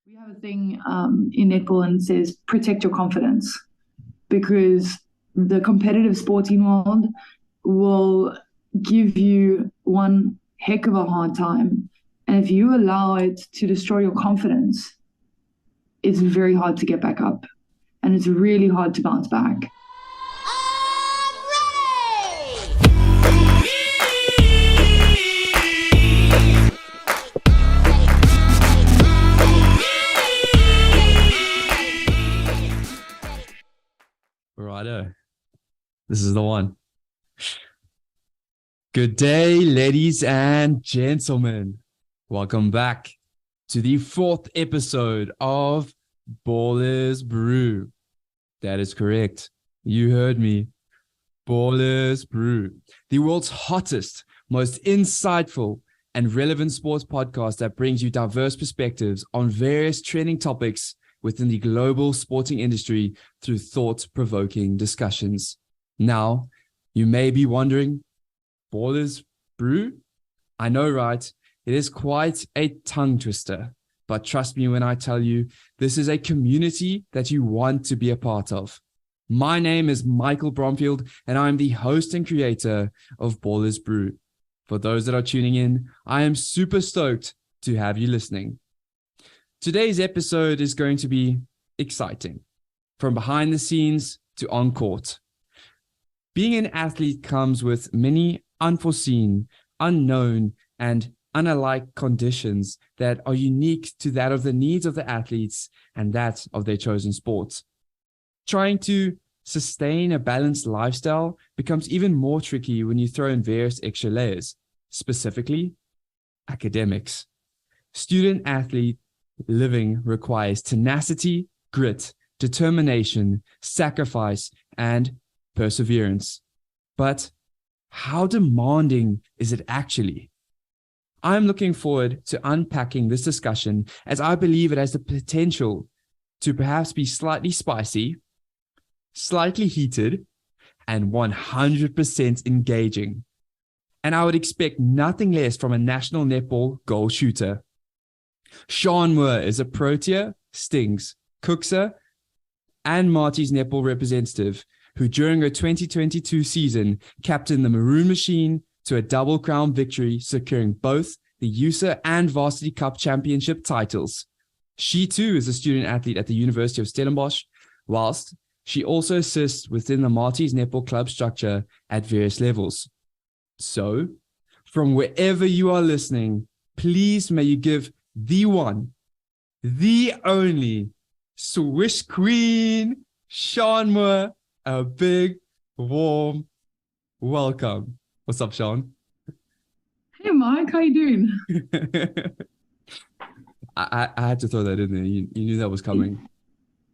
We have a thing in netball and it says protect your confidence, because the competitive sporting world will give you one heck of a hard time. And if you allow it to destroy your confidence, it's very hard to get back up and it's really hard to bounce back. Righto. This is the one. Good day, ladies and gentlemen. Welcome back to the 4th episode of Ballers Brew. That is correct. You heard me. Ballers Brew. The world's hottest, most insightful, and relevant sports podcast that brings you diverse perspectives on various trending topics within the global sporting industry through thought-provoking discussions. Now, you may be wondering, Ballers Brew? I know, right? It is quite a tongue twister, but trust me when I tell you, this is a community that you want to be a part of. My name is Michael Bromfield, and I'm the host and creator of Ballers Brew. For those that are tuning in, I am super stoked to have you listening. Today's episode is going to be exciting, from behind the scenes to on court. Being an athlete comes with many unforeseen, unknown, and unalike conditions that are unique to that of the needs of the athletes and that of their chosen sport. Trying to sustain a balanced lifestyle becomes even more tricky when you throw in various extra layers, specifically academics. Student athlete living requires tenacity, grit, determination, sacrifice, and perseverance. But how demanding is it actually? I'm looking forward to unpacking this discussion as I believe it has the potential to perhaps be slightly spicy, slightly heated, and 100% engaging. And I would expect nothing less from a national netball goal shooter. Sian Moore is a Protea, Stings, Cookser, and Maties Netball representative who during her 2022 season captained the Maroon Machine to a double crown victory, securing both the USSA and Varsity Cup championship titles. She too is a student athlete at the University of Stellenbosch, whilst she also assists within the Maties Netball Club structure at various levels. So, from wherever you are listening, please may you give the one, the only Swish Queen, Sian Moore, a big, warm welcome. What's up, Sian? Hey, Mike, how you doing? I had to throw that in there. You knew that was coming.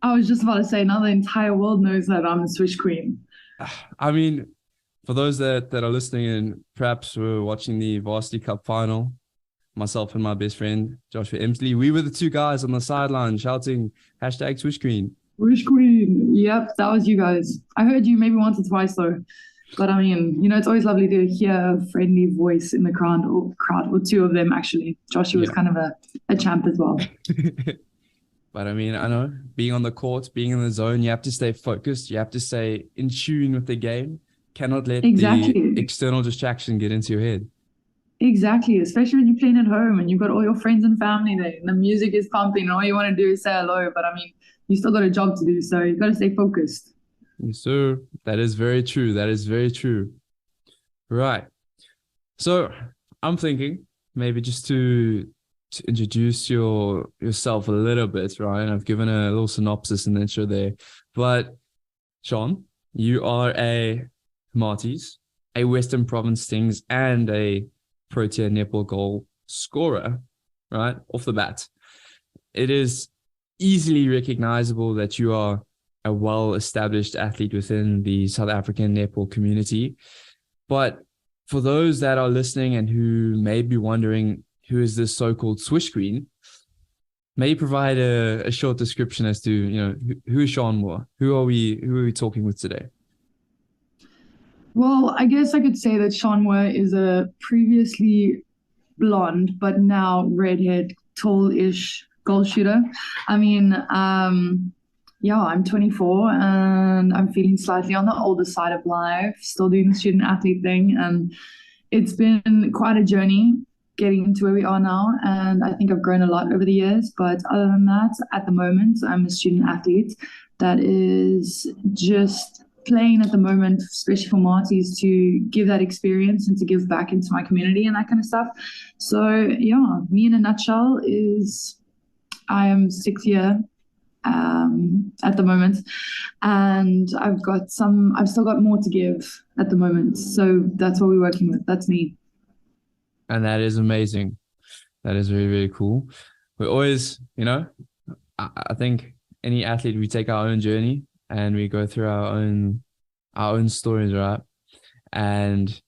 I was just about to say, now the entire world knows that I'm a Swish Queen. I mean, for those that are listening and perhaps were watching the Varsity Cup final, myself and my best friend, Joshua Emsley, we were the two guys on the sideline shouting hashtag Swish Queen. Swish Queen. Yep, that was you guys. I heard you maybe once or twice though. But I mean, it's always lovely to hear a friendly voice in the crowd, or two of them actually. Joshua was kind of a champ as well. But I mean, I know being on the court, being in the zone, you have to stay focused. You have to stay in tune with the game. Cannot let the external distraction get into your head. Exactly, especially when you're playing at home and you've got all your friends and family there and the music is pumping and all you want to do is say hello. But I mean, you still got a job to do, so you've got to stay focused. Yes, sir. That is very true. That is very true. Right. So I'm thinking maybe just to introduce yourself a little bit, right? And I've given a little synopsis and intro there. But Sian, you are a Maties, a Western Province Stings, and a Protea netball goal scorer, right? Off the bat. It is easily recognizable that you are a well-established athlete within the South African netball community. But for those that are listening and who may be wondering who is this so-called Swish Queen, may you provide a short description as to, who is Sian Moore? Who are we talking with today? Well, I guess I could say that Sian Moore is a previously blonde, but now redhead, tall-ish goal shooter. I mean, yeah, I'm 24 and I'm feeling slightly on the older side of life, still doing the student athlete thing. And it's been quite a journey getting to where we are now. And I think I've grown a lot over the years. But other than that, at the moment, I'm a student athlete that is just playing at the moment, especially for Maties, to give that experience and to give back into my community and that kind of stuff. So yeah, me in a nutshell is I am 6th year at the moment, and I've still got more to give at the moment. So that's what we're working with. That's me. And that is amazing. That is very, very cool. We always, I think any athlete, we take our own journey and we go through our own stories, right? And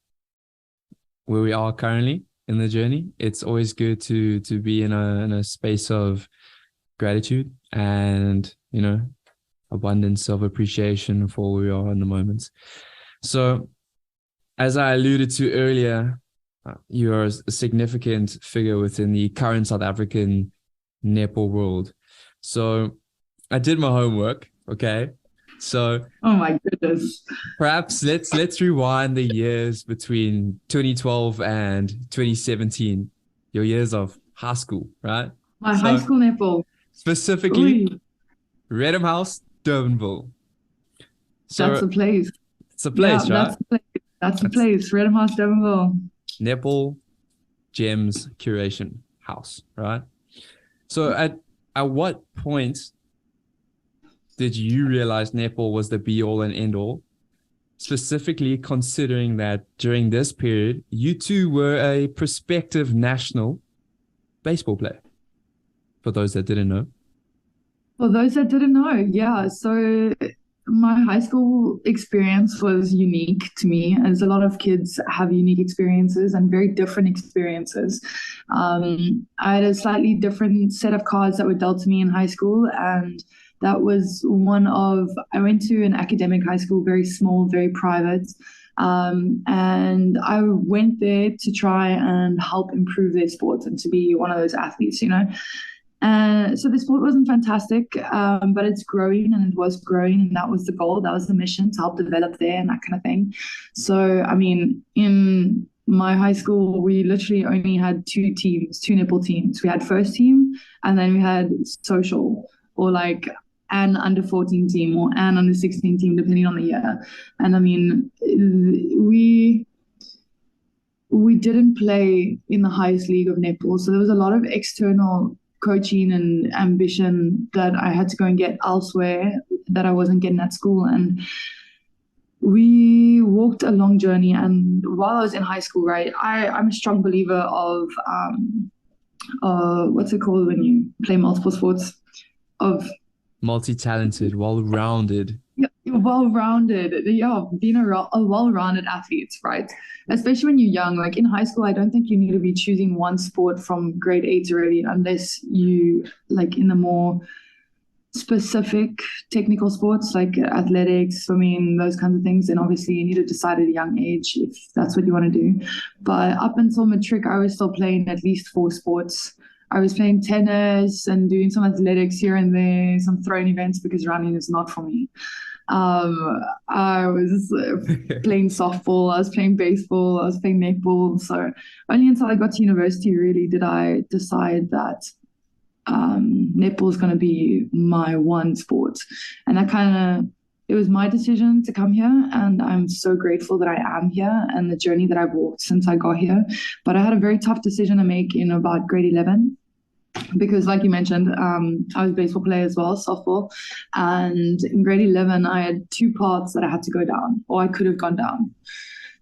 where we are currently in the journey, it's always good to be in a space of gratitude and abundance of appreciation for where we are in the moment. So as I alluded to earlier, you are a significant figure within the current South African netball world. So I did my homework, okay? So oh my goodness. Perhaps let's rewind the years between 2012 and 2017, your years of high school, right? My high school netball. Specifically, Redham House, Durbanville. So that's the place. It's a place, yeah, right? That's the place. That's the place. Redham House, Durbanville. Netball Gems Curation House, right? So at what point did you realize netball was the be all and end all? Specifically considering that during this period, you two were a prospective national baseball player. For those that didn't know. For those that didn't know, yeah. So my high school experience was unique to me, as a lot of kids have unique experiences and very different experiences. I had a slightly different set of cards that were dealt to me in high school, and that was I went to an academic high school, very small, very private. And I went there to try and help improve their sport and to be one of those athletes, So the sport wasn't fantastic, but it's growing and it was growing. And that was the goal. That was the mission, to help develop there and that kind of thing. So, I mean, in my high school, we literally only had two netball teams. We had first team and then we had social, or like an under 14 team or an under 16 team, depending on the year. And I mean, we didn't play in the highest league of netball. So there was a lot of external coaching and ambition that I had to go and get elsewhere that I wasn't getting at school. And we walked a long journey. And while I was in high school, right, I'm a strong believer of, what's it called when you play multiple sports? Of multi-talented, well-rounded. Yeah, well-rounded. Yeah, being a well-rounded athlete, right? Especially when you're young. Like in high school, I don't think you need to be choosing one sport from grade 8 already, unless you like in the more specific technical sports like athletics, swimming, those kinds of things. And obviously you need to decide at a young age if that's what you want to do. But up until matric, I was still playing at least 4 sports. I was playing tennis and doing some athletics here and there, some throwing events, because running is not for me. I was playing softball, I was playing baseball, I was playing netball. So only until I got to university really did I decide that netball is going to be my one sport. And it was my decision to come here, and I'm so grateful that I am here and the journey that I've walked since I got here. But I had a very tough decision to make in about grade 11. Because like you mentioned, I was a baseball player as well, softball. And in grade 11, I had 2 paths that I had to go down, or I could have gone down.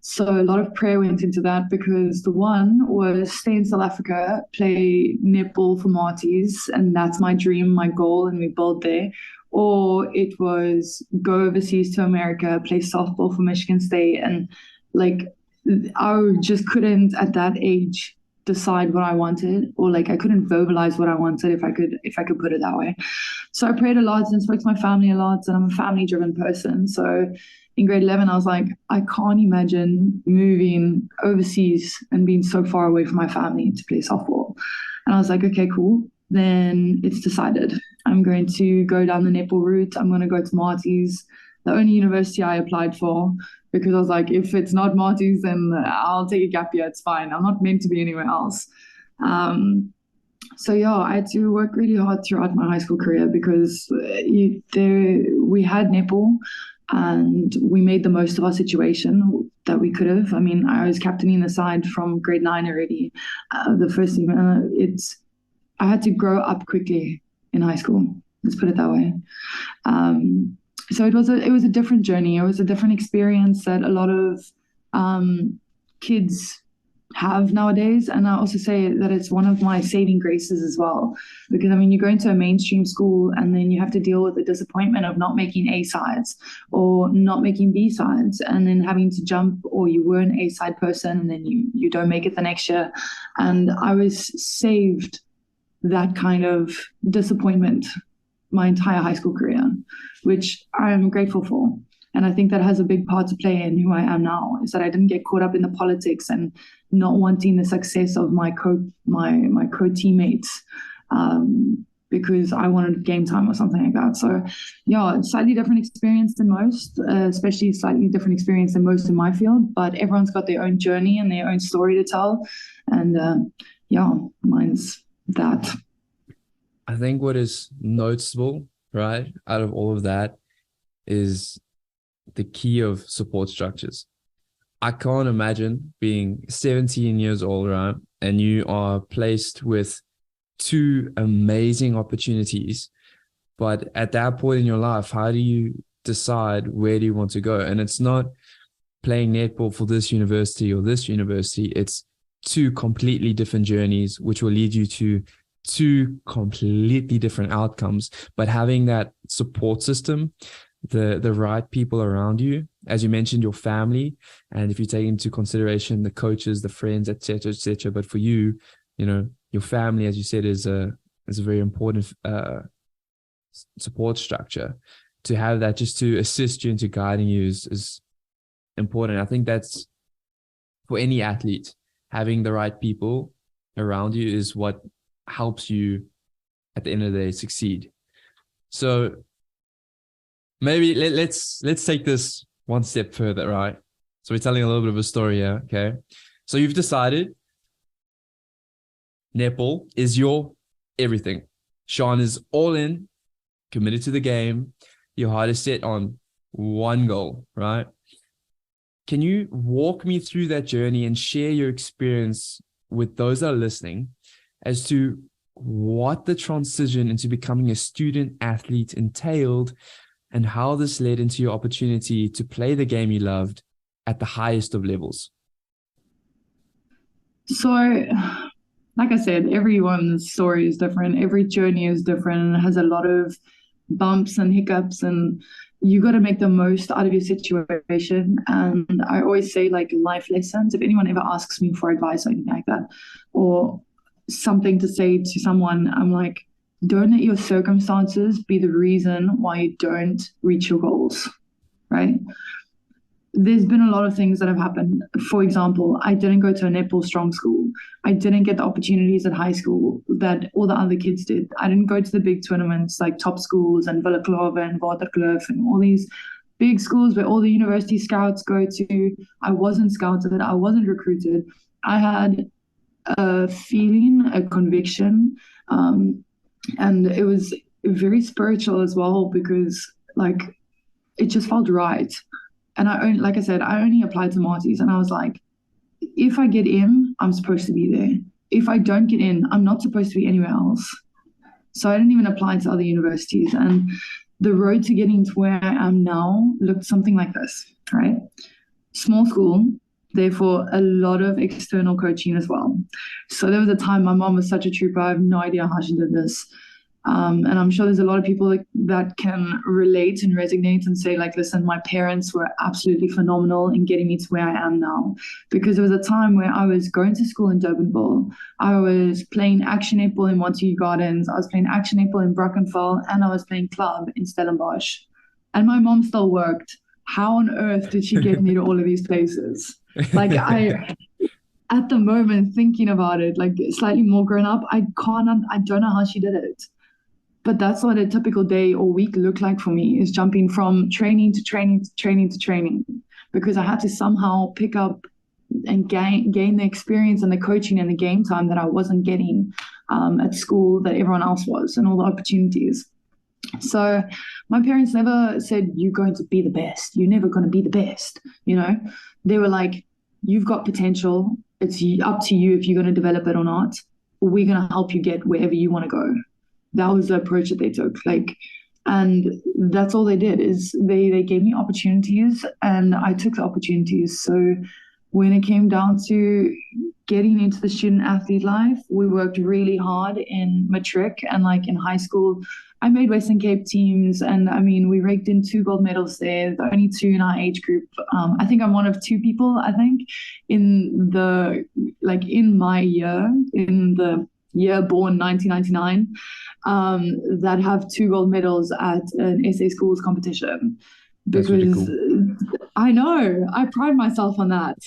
So a lot of prayer went into that, because the one was stay in South Africa, play netball for Maties, and that's my dream, my goal, and we build there. Or it was go overseas to America, play softball for Michigan State. And like, I just couldn't at that age decide what I wanted, or like I couldn't verbalize what I wanted, if I could put it that way. So I prayed a lot and spoke to my family a lot, and I'm a family driven person. So in grade 11, I was like, I can't imagine moving overseas and being so far away from my family to play softball. And I was like, okay, cool. then it's decided. I'm going to go down the netball route. I'm going to go to Maties, the only university I applied for, because I was like, if it's not Maties, then I'll take a gap year. It's fine. I'm not meant to be anywhere else. So yeah, I had to work really hard throughout my high school career because we had netball and we made the most of our situation that we could have. I mean, I was captaining the side from grade 9 already. The first thing, I had to grow up quickly in high school. Let's put it that way. So it was a different journey. It was a different experience that a lot of kids have nowadays. And I also say that it's one of my saving graces as well, because I mean, you go into a mainstream school and then you have to deal with the disappointment of not making A sides or not making B sides, and then having to jump, or you were an A side person and then you don't make it the next year. And I was saved that kind of disappointment my entire high school career, which I'm grateful for. And I think that has a big part to play in who I am now, is that I didn't get caught up in the politics and not wanting the success of my co-teammates because I wanted game time or something like that. So yeah, slightly different experience than most, especially slightly different experience than most in my field, but everyone's got their own journey and their own story to tell. And yeah, mine's that. I think what is noticeable, right, out of all of that is the key of support structures. I can't imagine being 17 years old, right, and you are placed with two amazing opportunities. But at that point in your life, how do you decide where do you want to go? And it's not playing netball for this university or this university. It's two completely different journeys, which will lead you to two completely different outcomes. But having that support system, the right people around you, as you mentioned, your family, and if you take into consideration the coaches, the friends, etc. But for you, you know, your family, as you said, is a very important support structure. To have that just to assist you into guiding you is important. I think that's for any athlete, having the right people around you is what helps you at the end of the day succeed. So maybe let's take this one step further, right? So we're telling a little bit of a story here, okay? So you've decided netball is your everything. Sian is all in, committed to the game. Your heart is set on one goal, right? Can you walk me through that journey and share your experience with those that are listening as to what the transition into becoming a student athlete entailed and how this led into your opportunity to play the game you loved at the highest of levels? So, like I said, everyone's story is different. Every journey is different and it has a lot of bumps and hiccups, and you got to make the most out of your situation. And I always say, like, life lessons. If anyone ever asks me for advice or anything like that, or something to say to someone, I'm like, don't let your circumstances be the reason why you don't reach your goals, right? There's been a lot of things that have happened. For example, I didn't go to a netball strong school. I didn't get the opportunities at high school that all the other kids did. I didn't go to the big tournaments like top schools and Villa Klove and Waterkloof and all these big schools where all the university scouts go to. I wasn't scouted. I wasn't recruited. I had a feeling, a conviction, and it was very spiritual as well, because like it just felt right. And like I said, I only applied to Maties, and I was like, if I get in, I'm supposed to be there. If I don't get in, I'm not supposed to be anywhere else. So I didn't even apply to other universities. And the road to getting to where I am now looked something like this, right? Small school, therefore a lot of external coaching as well. So there was a time, my mom was such a trooper. I have no idea how she did this. And I'm sure there's a lot of people that can relate and resonate and say, like, listen, my parents were absolutely phenomenal in getting me to where I am now. Because there was a time where I was going to school in Durbanville. I was playing action netball in Montague Gardens. I was playing action netball in Brackenfell, and I was playing club in Stellenbosch. And my mom still worked. How on earth did she get me to all of these places? Like, at the moment, thinking about it, like slightly more grown up, I don't know how she did it. But that's what a typical day or week looked like for me, is jumping from training to training to training to training, because I had to somehow pick up and gain the experience and the coaching and the game time that I wasn't getting at school, that everyone else was, and all the opportunities. So my parents never said, you're going to be the best. You're never going to be the best. They were like, you've got potential. It's up to you if you're going to develop it or not. We're going to help you get wherever you want to go. That was the approach that they took. And that's all they did, is they gave me opportunities, and I took the opportunities. So when it came down to getting into the student athlete life, we worked really hard in matric, and in high school, I made Western Cape teams, and I mean, we raked in 2 gold medals there, the only 2 in our age group. I think I'm one of 2 people, in my year, in the year born 1999, that have 2 gold medals at an SA schools competition. Because really cool. I know, I pride myself on that.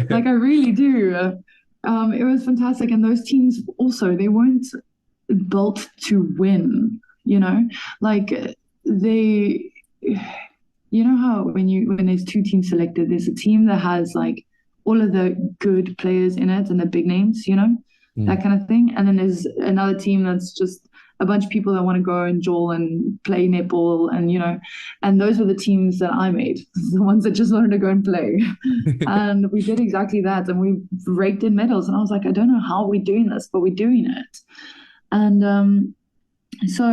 I really do. It was fantastic. And those teams also, they weren't built to win, they, how when there's 2 teams selected, there's a team that has all of the good players in it and the big names, that kind of thing. And then there's another team that's just a bunch of people that want to go and jol and play netball, and those were the teams that I made, the ones that just wanted to go and play. And we did exactly that, and we raked in medals, and I was like, I don't know how we're doing this, but we're doing it. And so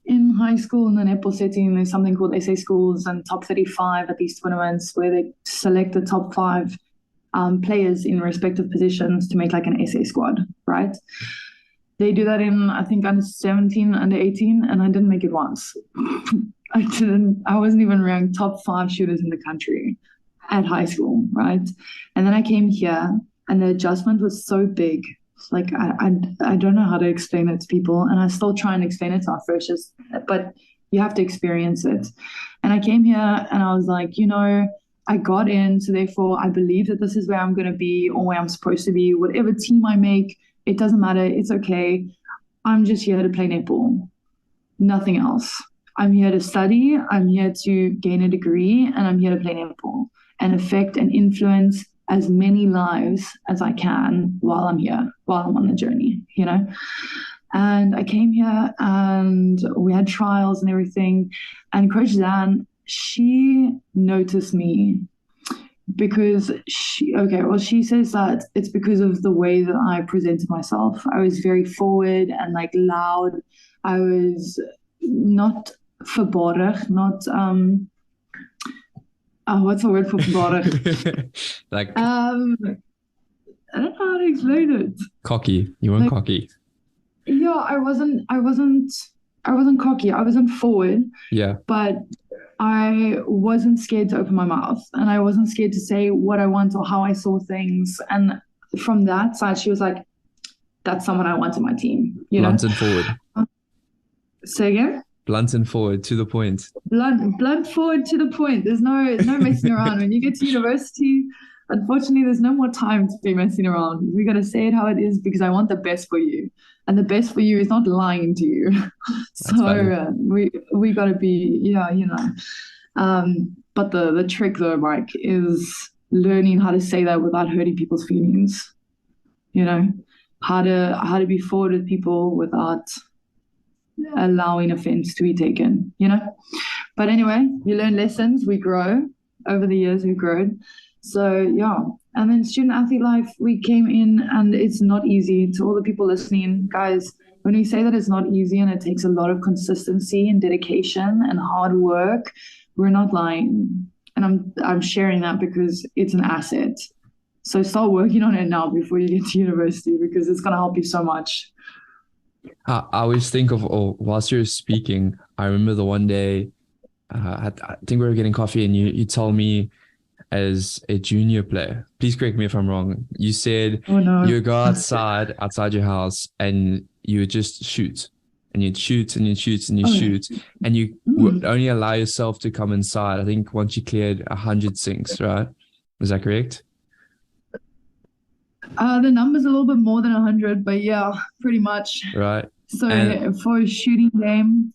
in high school, in the netball setting, there's something called SA Schools and Top 35 at these tournaments, where they select the top 5 players in respective positions to make an SA squad, right? They do that in, I think, under 17, under 18, and I didn't make it once. I wasn't even ranked top 5 shooters in the country at high school, right? And then I came here, and the adjustment was so big. I don't know how to explain it to people, and I still try and explain it to our freshers, but you have to experience it. And I came here, and I was like, I got in, so therefore I believe that this is where I'm going to be, or where I'm supposed to be. Whatever team I make, it doesn't matter. It's okay. I'm just here to play netball. Nothing else. I'm here to study. I'm here to gain a degree, and I'm here to play netball and affect and influence as many lives as I can while I'm here, while I'm on the journey, And I came here, and we had trials and everything. And Coach Zan, she noticed me because she says that it's because of the way that I presented myself. I was very forward and loud. I was not verborgen, not what's the word for verborgen? I don't know how to explain it. Cocky. You weren't cocky. Yeah, I wasn't cocky. I wasn't forward. Yeah. But I wasn't scared to open my mouth, and I wasn't scared to say what I want or how I saw things. And from that side, she was like, that's someone I want on my team. Blunt and forward. Say again? Blunt and forward, to the point. Blunt forward, to the point. There's no messing around. When you get to university, unfortunately, there's no more time to be messing around. We got to say it how it is, because I want the best for you. And the best for you is not lying to you. So we got to be, but the trick though, Mike, is learning how to say that without hurting people's feelings. How to be forward with people without allowing offense to be taken, But anyway, you learn lessons, we grow. Over the years, we've grown. So, yeah. And then student athlete life, we came in, and it's not easy. To all the people listening, guys, when we say that it's not easy and it takes a lot of consistency and dedication and hard work, we're not lying. And I'm sharing that because it's an asset. So start working on it now before you get to university, because it's going to help you so much. I always think of, whilst you're speaking, I remember the one day, I think we were getting coffee, and you told me, as a junior player, please correct me if I'm wrong, you said you would go outside your house, and you would just shoot, and you'd shoot and you'd shoot and you shoot, and you would only allow yourself to come inside, I think, once you cleared 100 sinks, right? Is that correct? The number's a little bit more than 100, but yeah, pretty much. Right. So And for a shooting game,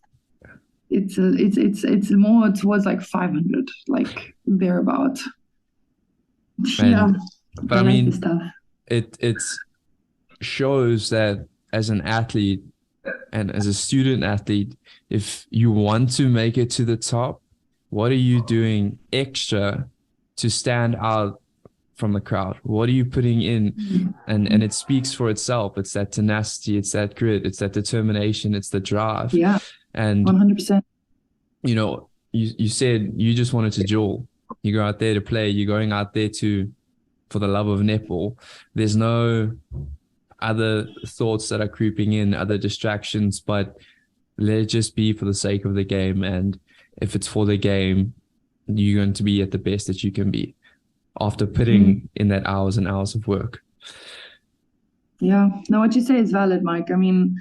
it's more towards like 500, like thereabout. Yeah, but I I like this mean, stuff. it shows that as an athlete and as a student athlete, if you want to make it to the top, what are you doing extra to stand out from the crowd? What are you putting in? And it speaks for itself. It's that tenacity, it's that grit, it's that determination, it's the drive. Yeah, And 100%. you said you just wanted to duel. You go out there to play. You're going out there to for the love of netball. There's no other thoughts that are creeping in, other distractions, but let it just be for the sake of the game. And if it's for the game, you're going to be at the best that you can be after putting in that hours and hours of work. Yeah, no, what you say is valid, Mike. I mean,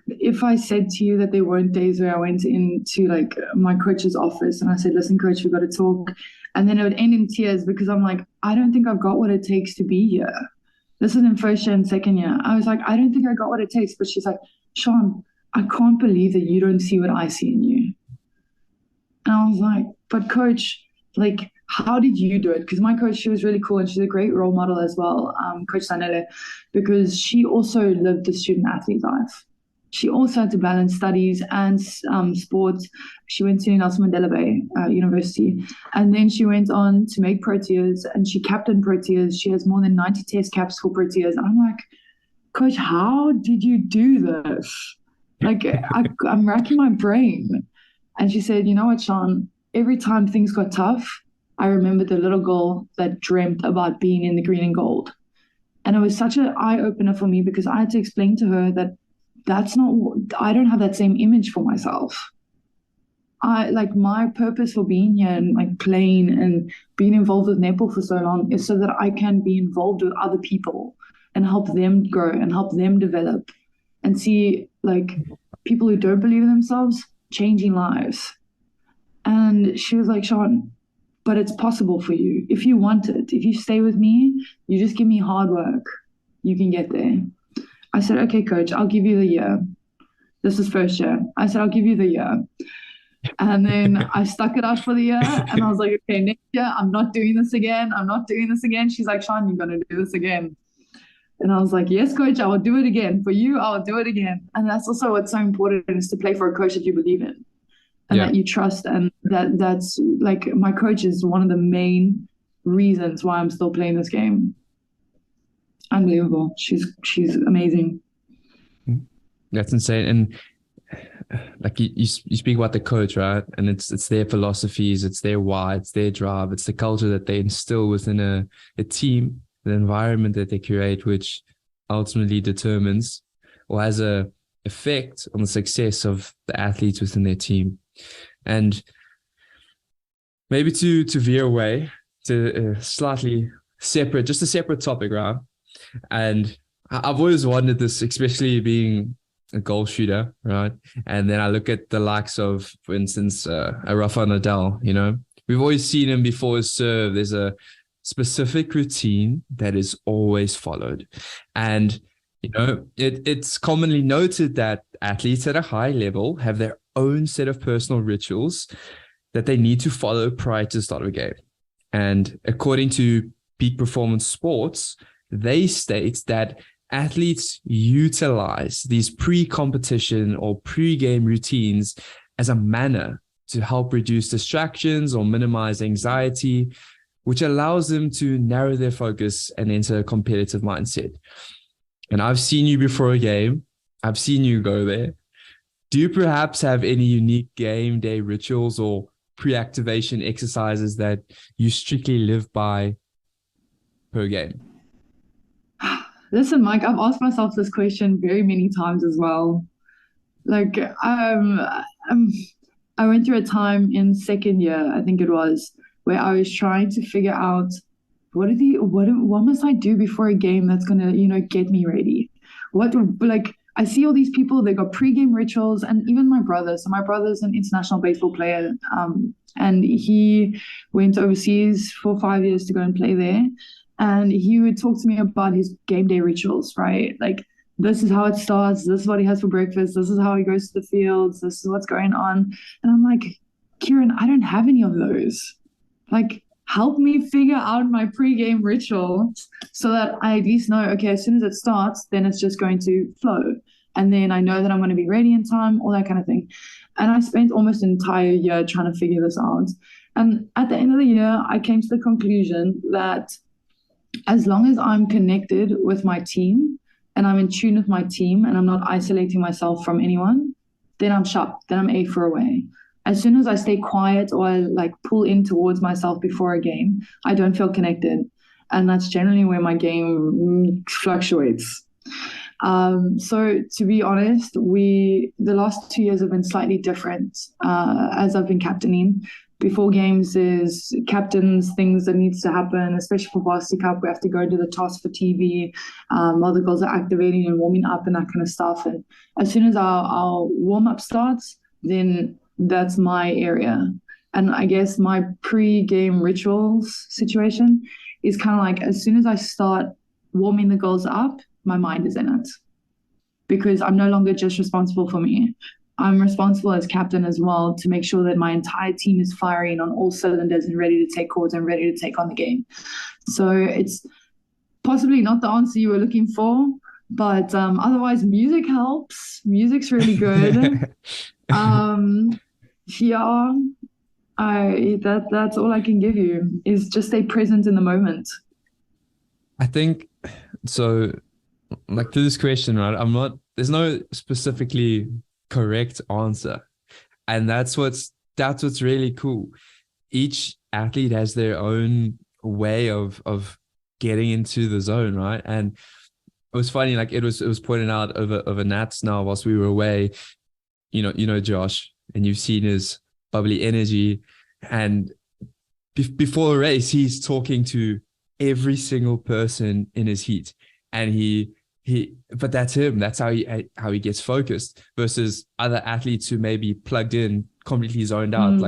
if I said to you that there weren't days where I went into like my coach's office and I said, listen, coach, we've got to talk. And then it would end in tears because I'm like, I don't think I've got what it takes to be here. This is in first year and second year. I was like, I don't think I got what it takes. But she's like, Sean, I can't believe that you don't see what I see in you. And I was like, but coach, like, how did you do it? Because my coach, she was really cool and she's a great role model as well, Coach Sanele, because she also lived the student athlete life. She also had to balance studies and sports. She went to Nelson Mandela Bay University, and then she went on to make Proteas, and she captained Proteas. She has more than 90 test caps for Proteas. And I'm like, coach, how did you do this? Like, I'm racking my brain. And she said, you know what, Sean, every time things got tough, I remember the little girl that dreamt about being in the green and gold. And it was such an eye opener for me because I had to explain to her that that's not, I don't have that same image for myself. I like my purpose for being here and like playing and being involved with netball for so long is so that I can be involved with other people and help them grow and help them develop and see like people who don't believe in themselves changing lives. And she was like, Sean, but it's possible for you. If you want it, if you stay with me, you just give me hard work, you can get there. I said, okay, coach, I'll give you the year. This is first year. I said, I'll give you the year. And then I stuck it out for the year and I was like, okay, next year, I'm not doing this again. I'm not doing this again. She's like, Sean, you're going to do this again. And I was like, yes, coach, I will do it again. For you, I will do it again. And that's also what's so important is to play for a coach that you believe in and that you trust. And that's like my coach is one of the main reasons why I'm still playing this game. Unbelievable. She's amazing. That's insane. And like you speak about the coach, right? And it's their philosophies, it's their why, it's their drive, it's the culture that they instill within a team, the environment that they create, which ultimately determines or has a effect on the success of the athletes within their team. And maybe to veer away to a slightly separate, just a separate topic, right? And I've always wondered this, especially being a goal shooter, right? And then I look at the likes of, for instance, a Rafa Nadal, you know, we've always seen him before his serve. There's a specific routine that is always followed. And, you know, it's commonly noted that athletes at a high level have their own set of personal rituals that they need to follow prior to the start of a game. And according to Peak Performance Sports, they state that athletes utilize these pre-competition or pre-game routines as a manner to help reduce distractions or minimize anxiety, which allows them to narrow their focus and enter a competitive mindset. And I've seen you before a game. I've seen you go there. Do you perhaps have any unique game day rituals or pre-activation exercises that you strictly live by per game? Listen, Mike, I've asked myself this question very many times as well. Like, I went through a time in second year, I think it was, where I was trying to figure out what must I do before a game that's gonna, get me ready. I see all these people, they got pre-game rituals, and even my brother. So my brother's an international baseball player, and he went overseas for 5 years to go and play there. and he would talk to me about his game day rituals, right? Like, this is how it starts. This is what he has for breakfast. This is how he goes to the fields. This is what's going on. And I'm like, Kieran, I don't have any of those. Like, help me figure out my pre-game ritual so that I at least know, okay, as soon as it starts, then it's just going to flow. And then I know that I'm going to be ready in time, all that kind of thing. And I spent almost an entire year trying to figure this out. And at the end of the year, I came to the conclusion that as long as I'm connected with my team and I'm in tune with my team and I'm not isolating myself from anyone, then I'm sharp, then I'm A for away. As soon as I stay quiet or I like pull in towards myself before a game, I don't feel connected. And that's generally where my game fluctuates. So to be honest, the last 2 years have been slightly different as I've been captaining. Before games is captains, things that needs to happen, especially for Varsity Cup. We have to go to the toss for TV while the girls are activating and warming up and that kind of stuff. And as soon as our warm-up starts, then that's my area. And I guess my pre-game rituals situation is kind of like, as soon as I start warming the girls up, my mind is in it, because I'm no longer just responsible for me. I'm responsible as captain as well to make sure that my entire team is firing on all cylinders and ready to take court and ready to take on the game. So it's possibly not the answer you were looking for, but otherwise music helps. Music's really good. Yeah, that's all I can give you, is just stay present in the moment. I think so. Like, to this question, right? There's no specifically correct answer. And that's what's really cool. Each athlete has their own way of getting into the zone, right? And it was funny, like it was pointed out over Nats now whilst we were away. You know Josh, and you've seen his bubbly energy. And before a race, he's talking to every single person in his heat. And but that's him. That's how he gets focused, versus other athletes who may be plugged in, completely zoned out.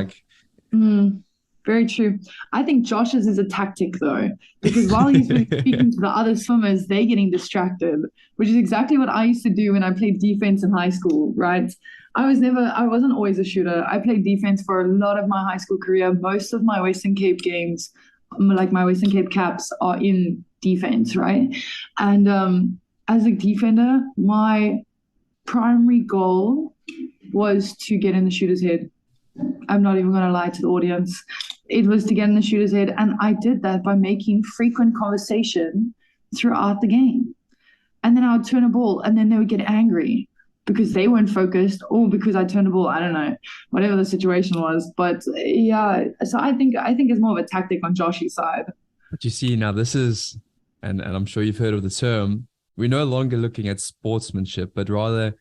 Very true. I think Josh's is a tactic though, because while he's been speaking to the other swimmers, they're getting distracted, which is exactly what I used to do when I played defense in high school, right? I wasn't always a shooter. I played defense for a lot of my high school career. Most of my Western Cape games, like my Western Cape caps, are in defense, right? And as a defender, my primary goal was to get in the shooter's head. I'm not even going to lie to the audience. It was to get in the shooter's head. And I did that by making frequent conversation throughout the game. And then I would turn a ball and then they would get angry because they weren't focused, or because I turned a ball. I don't know, whatever the situation was. But yeah, so I think it's more of a tactic on Josh's side. But you see, now this is, and I'm sure you've heard of the term, we're no longer looking at sportsmanship, but rather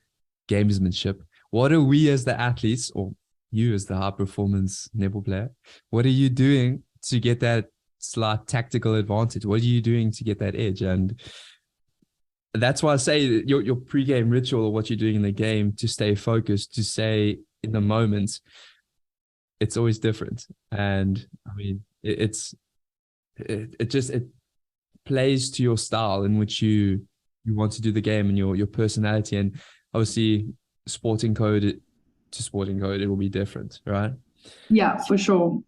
gamesmanship. What are we as the athletes, or you as the high performance netball player, what are you doing to get that slight tactical advantage? What are you doing to get that edge? And that's why I say your pre-game ritual, or what you're doing in the game to stay focused, to stay in the moment, it's always different. And I mean, it plays to your style in which you want to do the game, and your personality. And obviously sporting code to sporting code, it will be different, right? Yeah, for sure.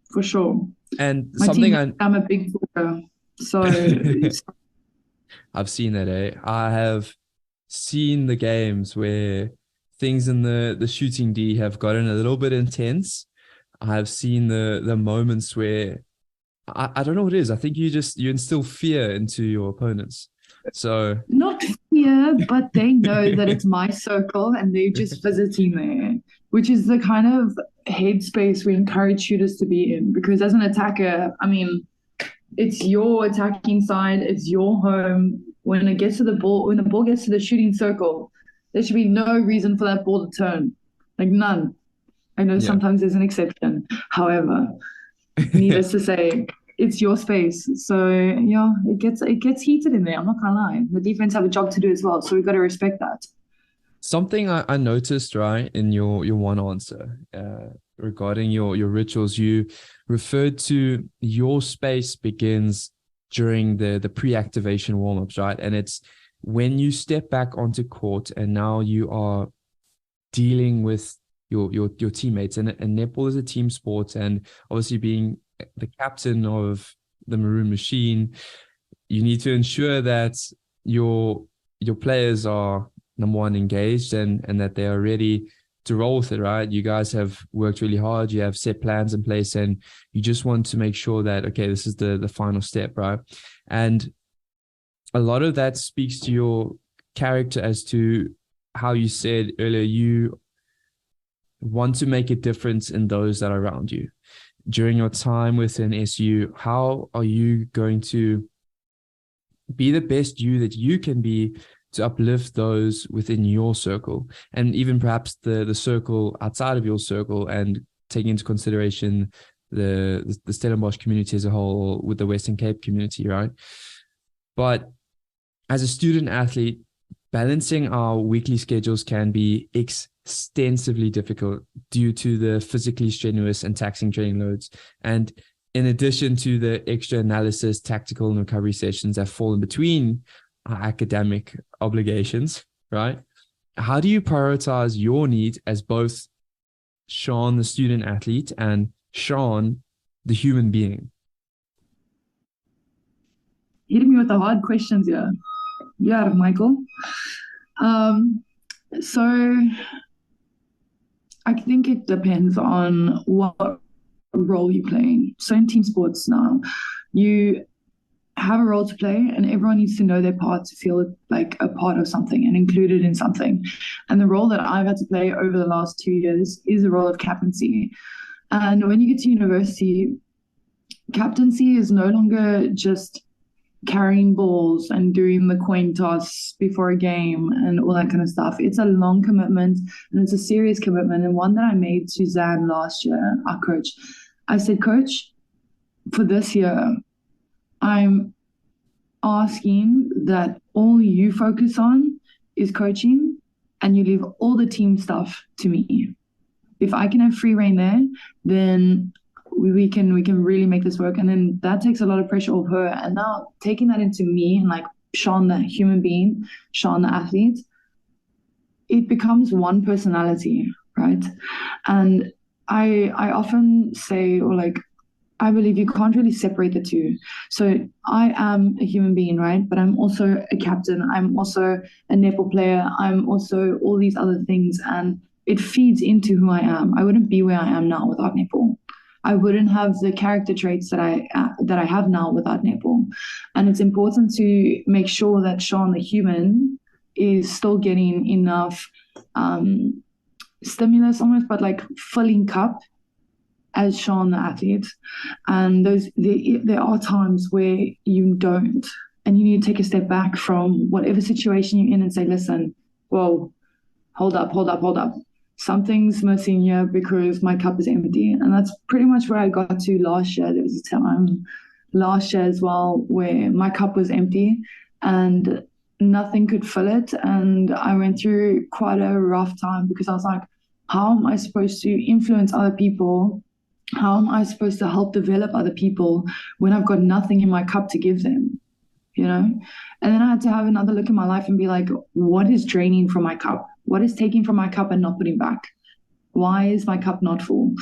And my something I'm a big talker, so I've seen that. I have seen the games where things in the shooting D have gotten a little bit intense. I have seen the moments where I don't know what it is. I think you instill fear into your opponents. So not fear, but they know that it's my circle and they're just visiting there, which is the kind of headspace we encourage shooters to be in. Because as an attacker, I mean, it's your attacking side, it's your home. When the ball gets to the shooting circle, there should be no reason for that ball to turn. Like, none. I know sometimes there's an exception. However, needless to say, it's your space. So yeah, it gets heated in there. I'm not gonna lie. The defense have a job to do as well, so we've got to respect that. Something I noticed, right, in your one answer regarding your rituals, you referred to your space begins during the pre-activation warm-ups, right? And it's when you step back onto court and now you are dealing with your teammates, and netball is a team sport, and obviously being the captain of the Maroon Machine, you need to ensure that your players are, number one, engaged, and that they are ready to roll with it, right? You guys have worked really hard. You have set plans in place, and you just want to make sure that, okay, this is the final step, right? And a lot of that speaks to your character, as to how you said earlier, you want to make a difference in those that are around you. During your time within SU, how are you going to be the best you that you can be to uplift those within your circle, and even perhaps the circle outside of your circle, and taking into consideration the Stellenbosch community as a whole, with the Western Cape community, right? But as a student athlete, balancing our weekly schedules can be extensively difficult due to the physically strenuous and taxing training loads. And in addition to the extra analysis, tactical, and recovery sessions that fall in between our academic obligations, right? How do you prioritize your needs as both Sean, the student athlete, and Sean, the human being? Hitting me with the hard questions here. Yeah, Michael. So I think it depends on what role you're playing. So in team sports now, you have a role to play, and everyone needs to know their part to feel like a part of something and included in something. And the role that I've had to play over the last 2 years is the role of captaincy. And when you get to university, captaincy is no longer just carrying balls and doing the coin toss before a game and all that kind of stuff. It's a long commitment, and it's a serious commitment, and one that I made to Zan last year, our coach. I said, Coach, for this year, I'm asking that all you focus on is coaching, and you leave all the team stuff to me. If I can have free reign there, then we can really make this work. And then that takes a lot of pressure off her. And now taking that into me, and like Sean, the human being, Sean, the athlete, it becomes one personality, right? And I often say, or like, I believe you can't really separate the two. So I am a human being, right? But I'm also a captain. I'm also a netball player. I'm also all these other things. And it feeds into who I am. I wouldn't be where I am now without netball. I wouldn't have the character traits that I have now without netball. And it's important to make sure that Sean, the human, is still getting enough stimulus almost, but like filling cup as Sean, the athlete. And there are times where you don't, and you need to take a step back from whatever situation you're in and say, listen, whoa, hold up. Something's missing here because my cup is empty. And that's pretty much where I got to last year. There was a time last year as well where my cup was empty and nothing could fill it. And I went through quite a rough time because I was like, how am I supposed to influence other people? How am I supposed to help develop other people when I've got nothing in my cup to give them? You know? And then I had to have another look at my life and be like, what is draining from my cup? What is taking from my cup and not putting back? Why is my cup not full?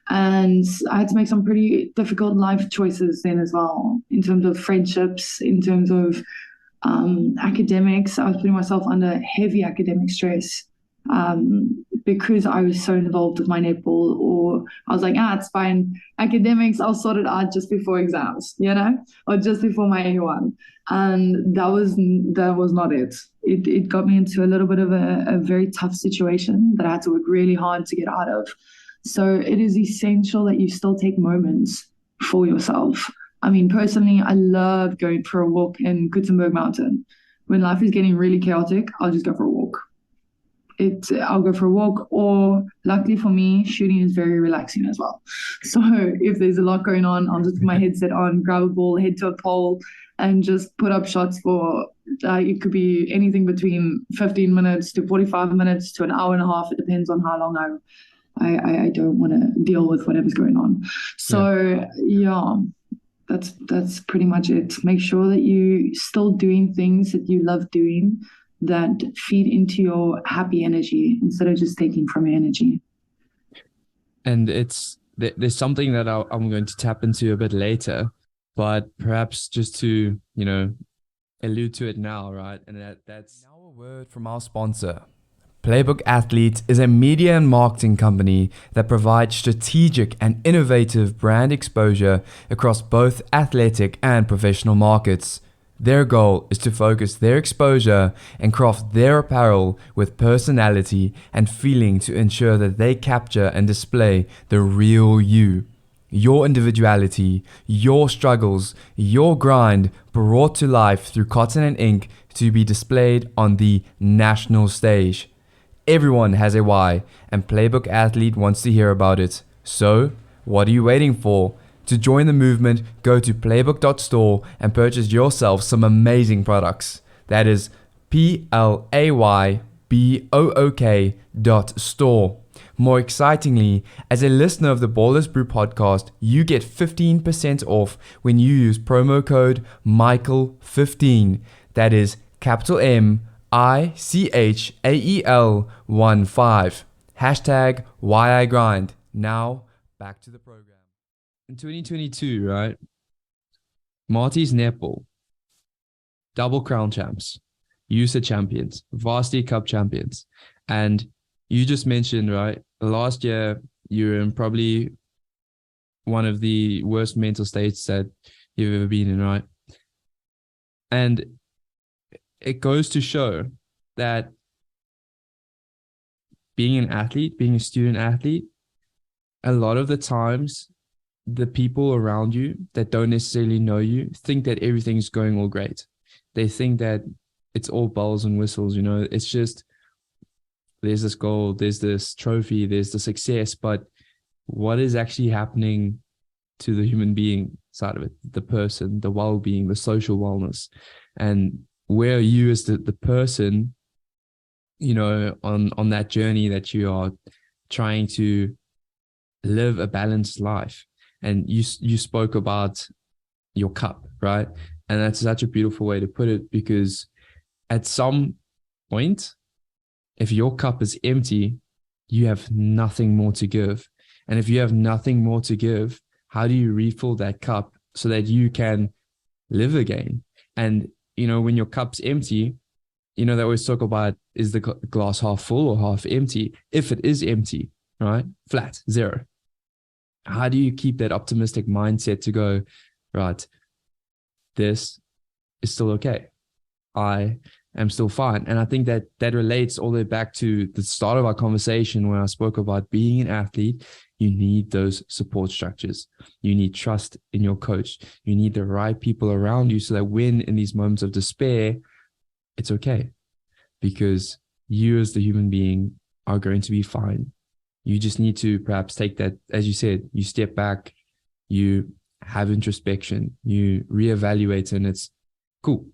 And I had to make some pretty difficult life choices then as well, in terms of friendships, in terms of academics. I was putting myself under heavy academic stress because I was so involved with my netball, or I was like, it's fine. Academics, I'll sort it out just before exams, you know, or just before my A1. And that was not it. It got me into a little bit of a very tough situation that I had to work really hard to get out of. So it is essential that you still take moments for yourself. I mean, personally, I love going for a walk in Gutenberg Mountain. When life is getting really chaotic, I'll just go for a walk. I'll go for a walk, or luckily for me, shooting is very relaxing as well. So if there's a lot going on, I'll just put my headset on, grab a ball, head to a pole, and just put up shots for, it could be anything between 15 minutes to 45 minutes to an hour and a half. It depends on how long I don't want to deal with whatever's going on. So, yeah. that's pretty much it. Make sure that you still doing things that you love doing that feed into your happy energy instead of just taking from your energy. And there's something that I'm going to tap into a bit later, but perhaps just to, allude to it now, right? And that's now a word from our sponsor. Playbook Athletes is a media and marketing company that provides strategic and innovative brand exposure across both athletic and professional markets. Their goal is to focus their exposure and craft their apparel with personality and feeling to ensure that they capture and display the real you. Your individuality, your struggles, your grind brought to life through cotton and ink to be displayed on the national stage. Everyone has a why, and Playbook Athlete wants to hear about it. So, what are you waiting for? To join the movement, go to playbook.store and purchase yourself some amazing products. That is playbook.store. More excitingly, as a listener of the Ballers Brew podcast, you get 15% off when you use promo code Michael15. That is capital MICHAEL15. Hashtag why I grind. Now, back to the program. in 2022, right? Maties Netball, double crown champs, USSA champions, Varsity Cup champions. And you just mentioned, right, last year you were in probably one of the worst mental states that you've ever been in, right? And it goes to show that being an athlete, being a student athlete, a lot of the times the people around you that don't necessarily know you think that everything's going all great. They think that it's all bells and whistles, it's just, there's this goal, there's this trophy, there's the success, but what is actually happening to the human being side of it, the person, the well-being, the social wellness, and where are you as the person, on that journey that you are trying to live a balanced life. And you spoke about your cup, right? And that's such a beautiful way to put it, because at some point, if your cup is empty, you have nothing more to give. And if you have nothing more to give, how do you refill that cup so that you can live again? And, when your cup's empty, they always talk about, is the glass half full or half empty? If it is empty, right? Flat, zero. How do you keep that optimistic mindset to go, right, this is still okay. I am still fine. And I think that relates all the way back to the start of our conversation when I spoke about being an athlete. You need those support structures. You need trust in your coach. You need the right people around you so that when in these moments of despair, it's okay, because you as the human being are going to be fine. You just need to perhaps take that, as you said, you step back, you have introspection, you reevaluate, and it's cool.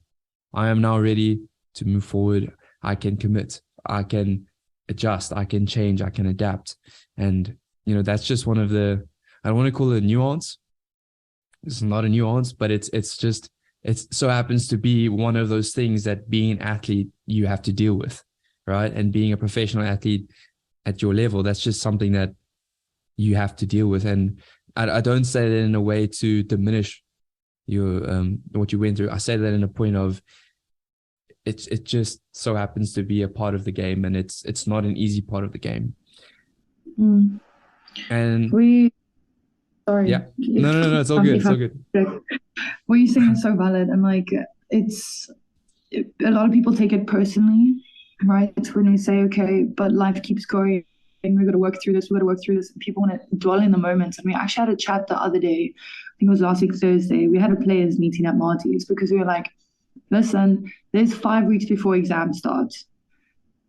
I am now ready to move forward. I can commit. I can adjust. I can change. I can adapt. And, that's just one of the, I don't want to call it a nuance. It's not a nuance, but it so happens to be one of those things that being an athlete, you have to deal with, right? And being a professional athlete at your level, that's just something that you have to deal with. And I don't say that in a way to diminish your what you went through. I say that in a point of it just so happens to be a part of the game, and it's not an easy part of the game. And sorry. Yeah. No, it's all good. It's all good. What you're saying is so valid, and a lot of people take it personally, right? It's when we say, okay, but life keeps going and we've got to work through this, and people want to dwell in the moments. And we actually had a chat the other day, I think it was last week Thursday, we had a players meeting at Maties, because we were like, listen, there's 5 weeks before exam starts.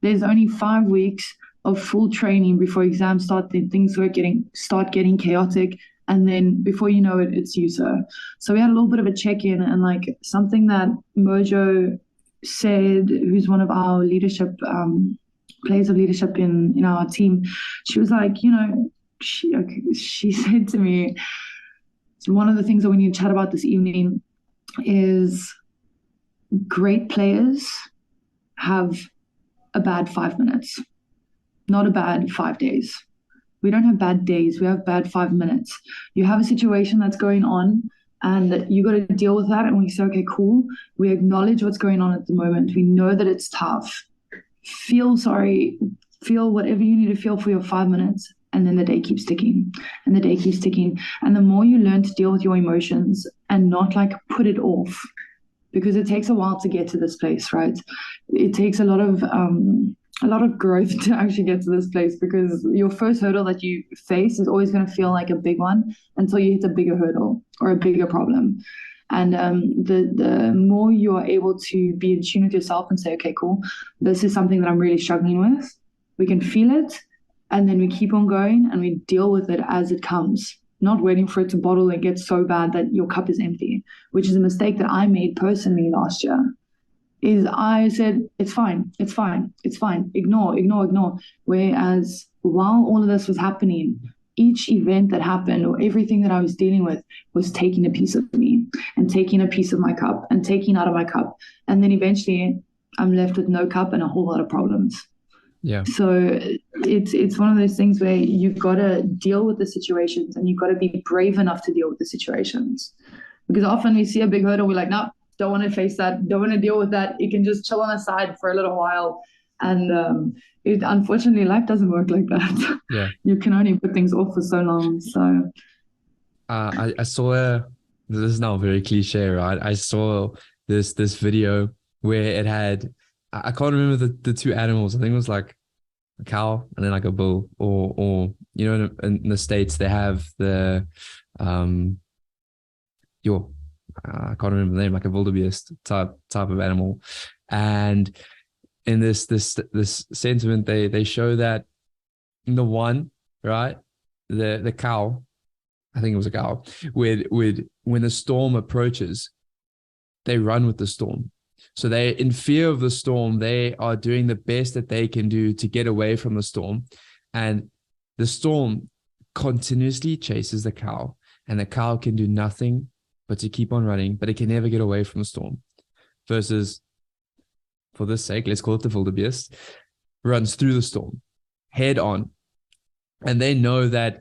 There's only 5 weeks of full training before exams start, then things start getting chaotic. And then before you know it, it's USSA. So we had a little bit of a check-in, and something that Mojo said, who's one of our leadership players of leadership in our team, she was like, she said to me, So one of the things that we need to chat about this evening is great players have a bad 5 minutes, not a bad 5 days. We don't have bad days. We have bad 5 minutes. You have a situation that's going on and you got to deal with that. And we say, okay, cool. We acknowledge what's going on at the moment. We know that it's tough. Feel sorry. Feel whatever you need to feel for your 5 minutes. And then the day keeps ticking and the day keeps ticking. And the more you learn to deal with your emotions and not like put it off, because it takes a while to get to this place, right? It takes a lot of growth to actually get to this place, because your first hurdle that you face is always going to feel like a big one until you hit a bigger hurdle or a bigger problem. And the more you are able to be in tune with yourself and say, okay, cool, this is something that I'm really struggling with. We can feel it. And then we keep on going and we deal with it as it comes, not waiting for it to bottle and get so bad that your cup is empty, which is a mistake that I made personally last year. Is I said, it's fine, it's fine, it's fine, ignore. Whereas while all of this was happening, each event that happened or everything that I was dealing with was taking a piece of me and taking a piece of my cup and taking out of my cup. And then eventually I'm left with no cup and a whole lot of problems. Yeah. So it's one of those things where you've got to deal with the situations and you've got to be brave enough to deal with the situations. Because often we see a big hurdle, we're like, no, don't want to face that, don't want to deal with that. You can just chill on the side for a little while. And unfortunately, life doesn't work like that. Yeah. You can only put things off for so long. So I saw this is now very cliche, right? I saw this video where it had, I can't remember the two animals. I think it was like a cow and then like a bull, or you know, in the States they have the I can't remember the name, like a wildebeest type of animal. And in this sentiment, they show that in the one, right, the cow, I think it was a cow, when the storm approaches, they run with the storm. So they, in fear of the storm, they are doing the best that they can do to get away from the storm. And the storm continuously chases the cow, and the cow can do nothing but to keep on running, but it can never get away from the storm. Versus, for this sake, let's call it the wildebeest, runs through the storm head on. And they know that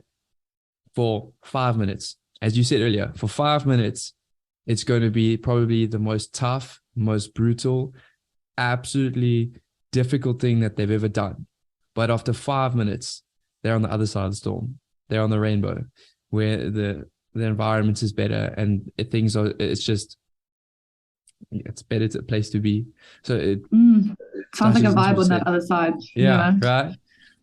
for 5 minutes, as you said earlier, for 5 minutes, it's going to be probably the most tough, most brutal, absolutely difficult thing that they've ever done. But after 5 minutes, they're on the other side of the storm. They're on the rainbow, where the environment is better and it's better place to be. So it sounds like a vibe on that other side. Yeah, right.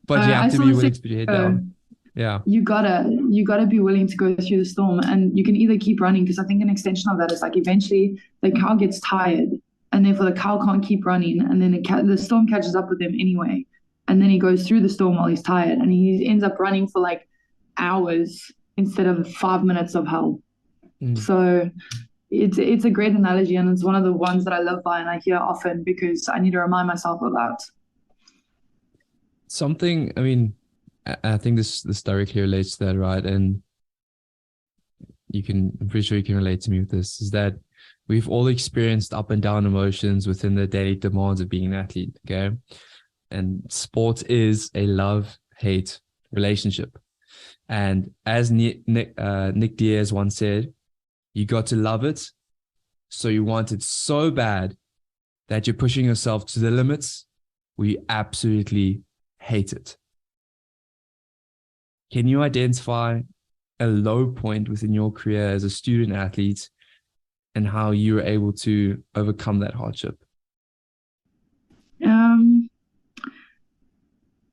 But you have to be willing to put your head down. Yeah. You gotta be willing to go through the storm, and you can either keep running, because I think an extension of that is like eventually the cow gets tired and therefore the cow can't keep running, and then the storm catches up with him anyway, and then he goes through the storm while he's tired and he ends up running for like hours instead of 5 minutes of hell. So it's a great analogy, and it's one of the ones that I live by and I hear often because I need to remind myself of that. Something, I mean, I think this directly relates to that, right? And I'm pretty sure you can relate to me with this, is that we've all experienced up and down emotions within the daily demands of being an athlete, okay? And sport is a love-hate relationship. And as Nick Diaz once said, you got to love it, so you want it so bad that you're pushing yourself to the limits where you absolutely hate it. Can you identify a low point within your career as a student athlete and how you were able to overcome that hardship?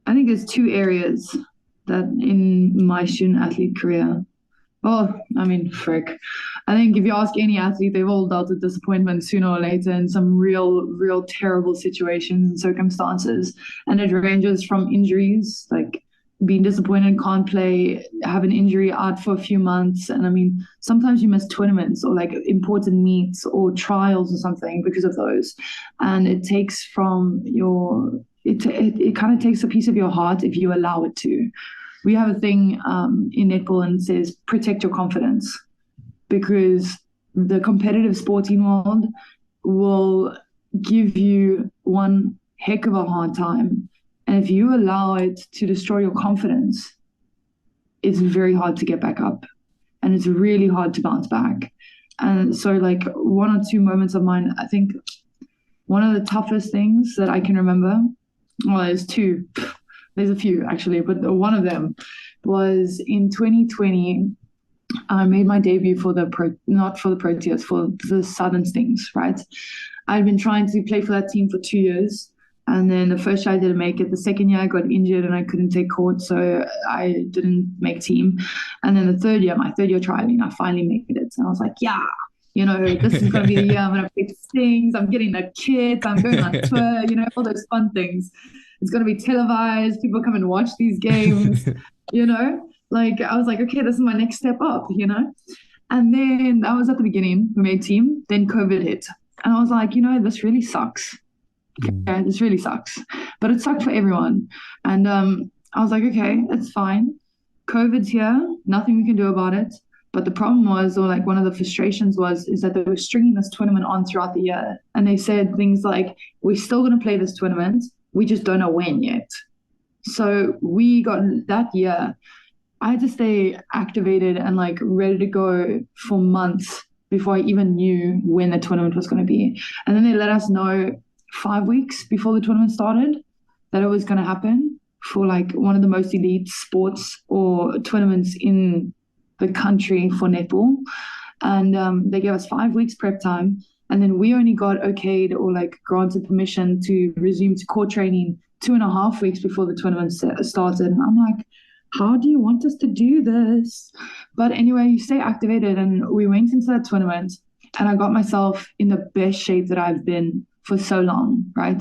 I think there's two areas that in my student athlete career. Well, I mean, frick. I think if you ask any athlete, they've all dealt with disappointment sooner or later in some real terrible situations and circumstances. And it ranges from injuries, like being disappointed, can't play, have an injury out for a few months. And I mean, sometimes you miss tournaments or like important meets or trials or something because of those. And it takes from it kind of takes a piece of your heart if you allow it to. We have a thing in netball and it says, protect your confidence. because the competitive sporting world will give you one heck of a hard time. And if you allow it to destroy your confidence, it's very hard to get back up, and it's really hard to bounce back. And so like one or two moments of mine, I think one of the toughest things that I can remember, well, there's two, there's a few actually, but one of them was in 2020. I made my debut for not for the Proteas, for the Southern Stings, right? I'd been trying to play for that team for 2 years. And then the first year I didn't make it. The second year I got injured and I couldn't take court, so I didn't make team. And then the third year, my third year trialing, I finally made it. And I was like, yeah, this is going to be the year I'm going to play Stings. I'm getting the kit. I'm going on tour, all those fun things. It's going to be televised. People come and watch these games, Like, I was like, okay, this is my next step up, And then that was at the beginning. We made team. Then COVID hit. And I was like, this really sucks. Okay, this really sucks. But it sucked for everyone. And I was like, okay, it's fine. COVID's here. Nothing we can do about it. But the problem was, or like one of the frustrations is that they were stringing this tournament on throughout the year. And they said things like, we're still going to play this tournament. We just don't know when yet. So we got that year, I had to stay activated and like ready to go for months before I even knew when the tournament was going to be. And then they let us know 5 weeks before the tournament started that it was going to happen for like one of the most elite sports or tournaments in the country for netball. And they gave us 5 weeks prep time. And then we only got okayed or like granted permission to resume to core training 2.5 weeks before the tournament started. And I'm like, how do you want us to do this? But anyway, you stay activated. And we went into that tournament and I got myself in the best shape that I've been for so long, right?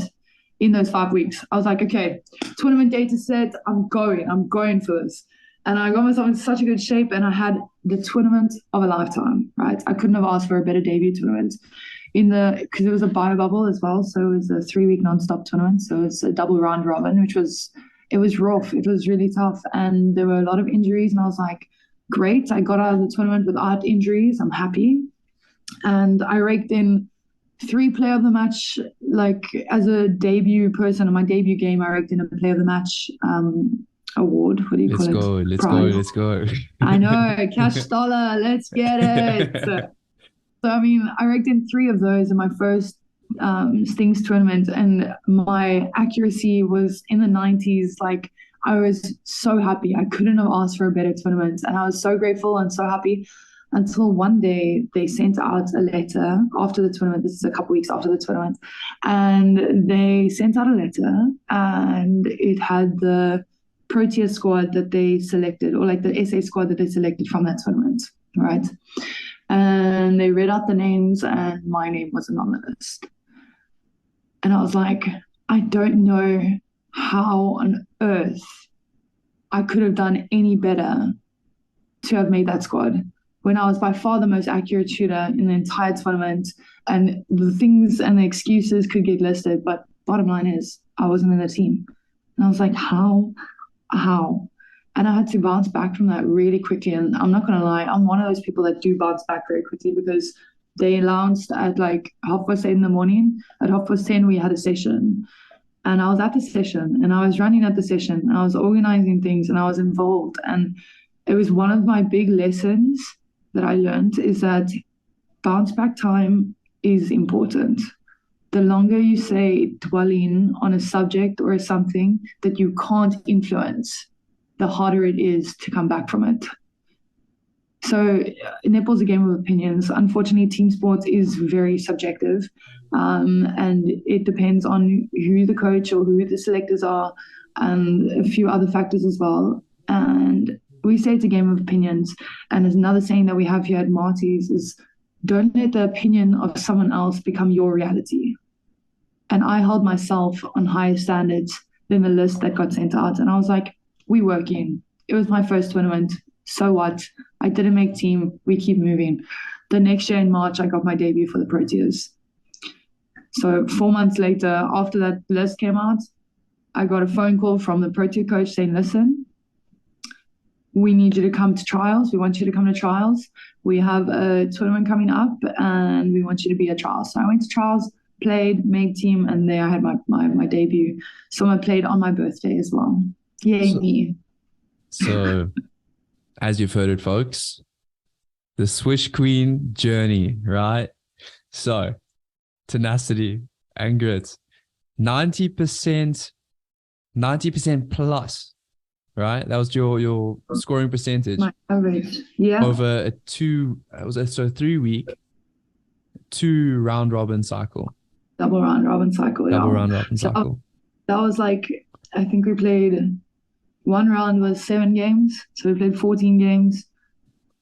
In those 5 weeks. I was like, okay, tournament date is set. I'm going for this. And I got myself in such a good shape and I had the tournament of a lifetime, right? I couldn't have asked for a better debut tournament because it was a bio bubble as well. So it was a 3-week nonstop tournament. So it's a double round robin, it was rough. It was really tough. And there were a lot of injuries. And I was like, great. I got out of the tournament without injuries. I'm happy. And I raked in 3 player of the match, like as a debut person in my debut game, I raked in a player of the match award. What do you call it? Let's go. I know, cash dollar. Let's get it. So, I mean, I raked in 3 of those in my first Stings tournament, and my accuracy was in the 90s. Like, I was so happy. I couldn't have asked for a better tournament, and I was so grateful and so happy until one day they sent out a letter after the tournament. This is a couple weeks after the tournament, and they sent out a letter, and it had the Protea squad that they selected, or like the SA squad that they selected from that tournament, right? And they read out the names, and my name wasn't on the list. And I was like, I don't know how on earth I could have done any better to have made that squad when I was by far the most accurate shooter in the entire tournament, and the things and the excuses could get listed. But bottom line is I wasn't in the team. And I was like, how? And I had to bounce back from that really quickly. And I'm not going to lie, I'm one of those people that do bounce back very quickly, because they announced at like 8:30 in the morning. At 10:30, we had a session. And I was at the session, and I was running at the session, and I was organizing things, and I was involved. And it was one of my big lessons that I learned, is that bounce back time is important. The longer you say dwelling on a subject or something that you can't influence, the harder it is to come back from it. So netball's a game of opinions. Unfortunately, team sports is very subjective, and it depends on who the coach or who the selectors are, and a few other factors as well. And we say it's a game of opinions. And there's another saying that we have here at Maties is, don't let the opinion of someone else become your reality. And I held myself on higher standards than the list that got sent out. And I was like, we working. It was my first tournament. So what? I didn't make team. We keep moving. The next year in March, I got my debut for the Proteas. So 4 months later, after that list came out, I got a phone call from the Protea coach saying, listen, we need you to come to trials. We want you to come to trials. We have a tournament coming up and we want you to be at trials. So I went to trials, played, made team, and there I had my debut. So I played on my birthday as well. Yay, me. So as you've heard it, folks, the Swish Queen journey, right? So tenacity and grit, 90% plus, right? That was your scoring percentage. My average, yeah. Over a 3-week, 2 round robin cycle. Double round robin cycle. Double yeah. round robin cycle. That was like, I think we played, one round was 7 games. So we played 14 games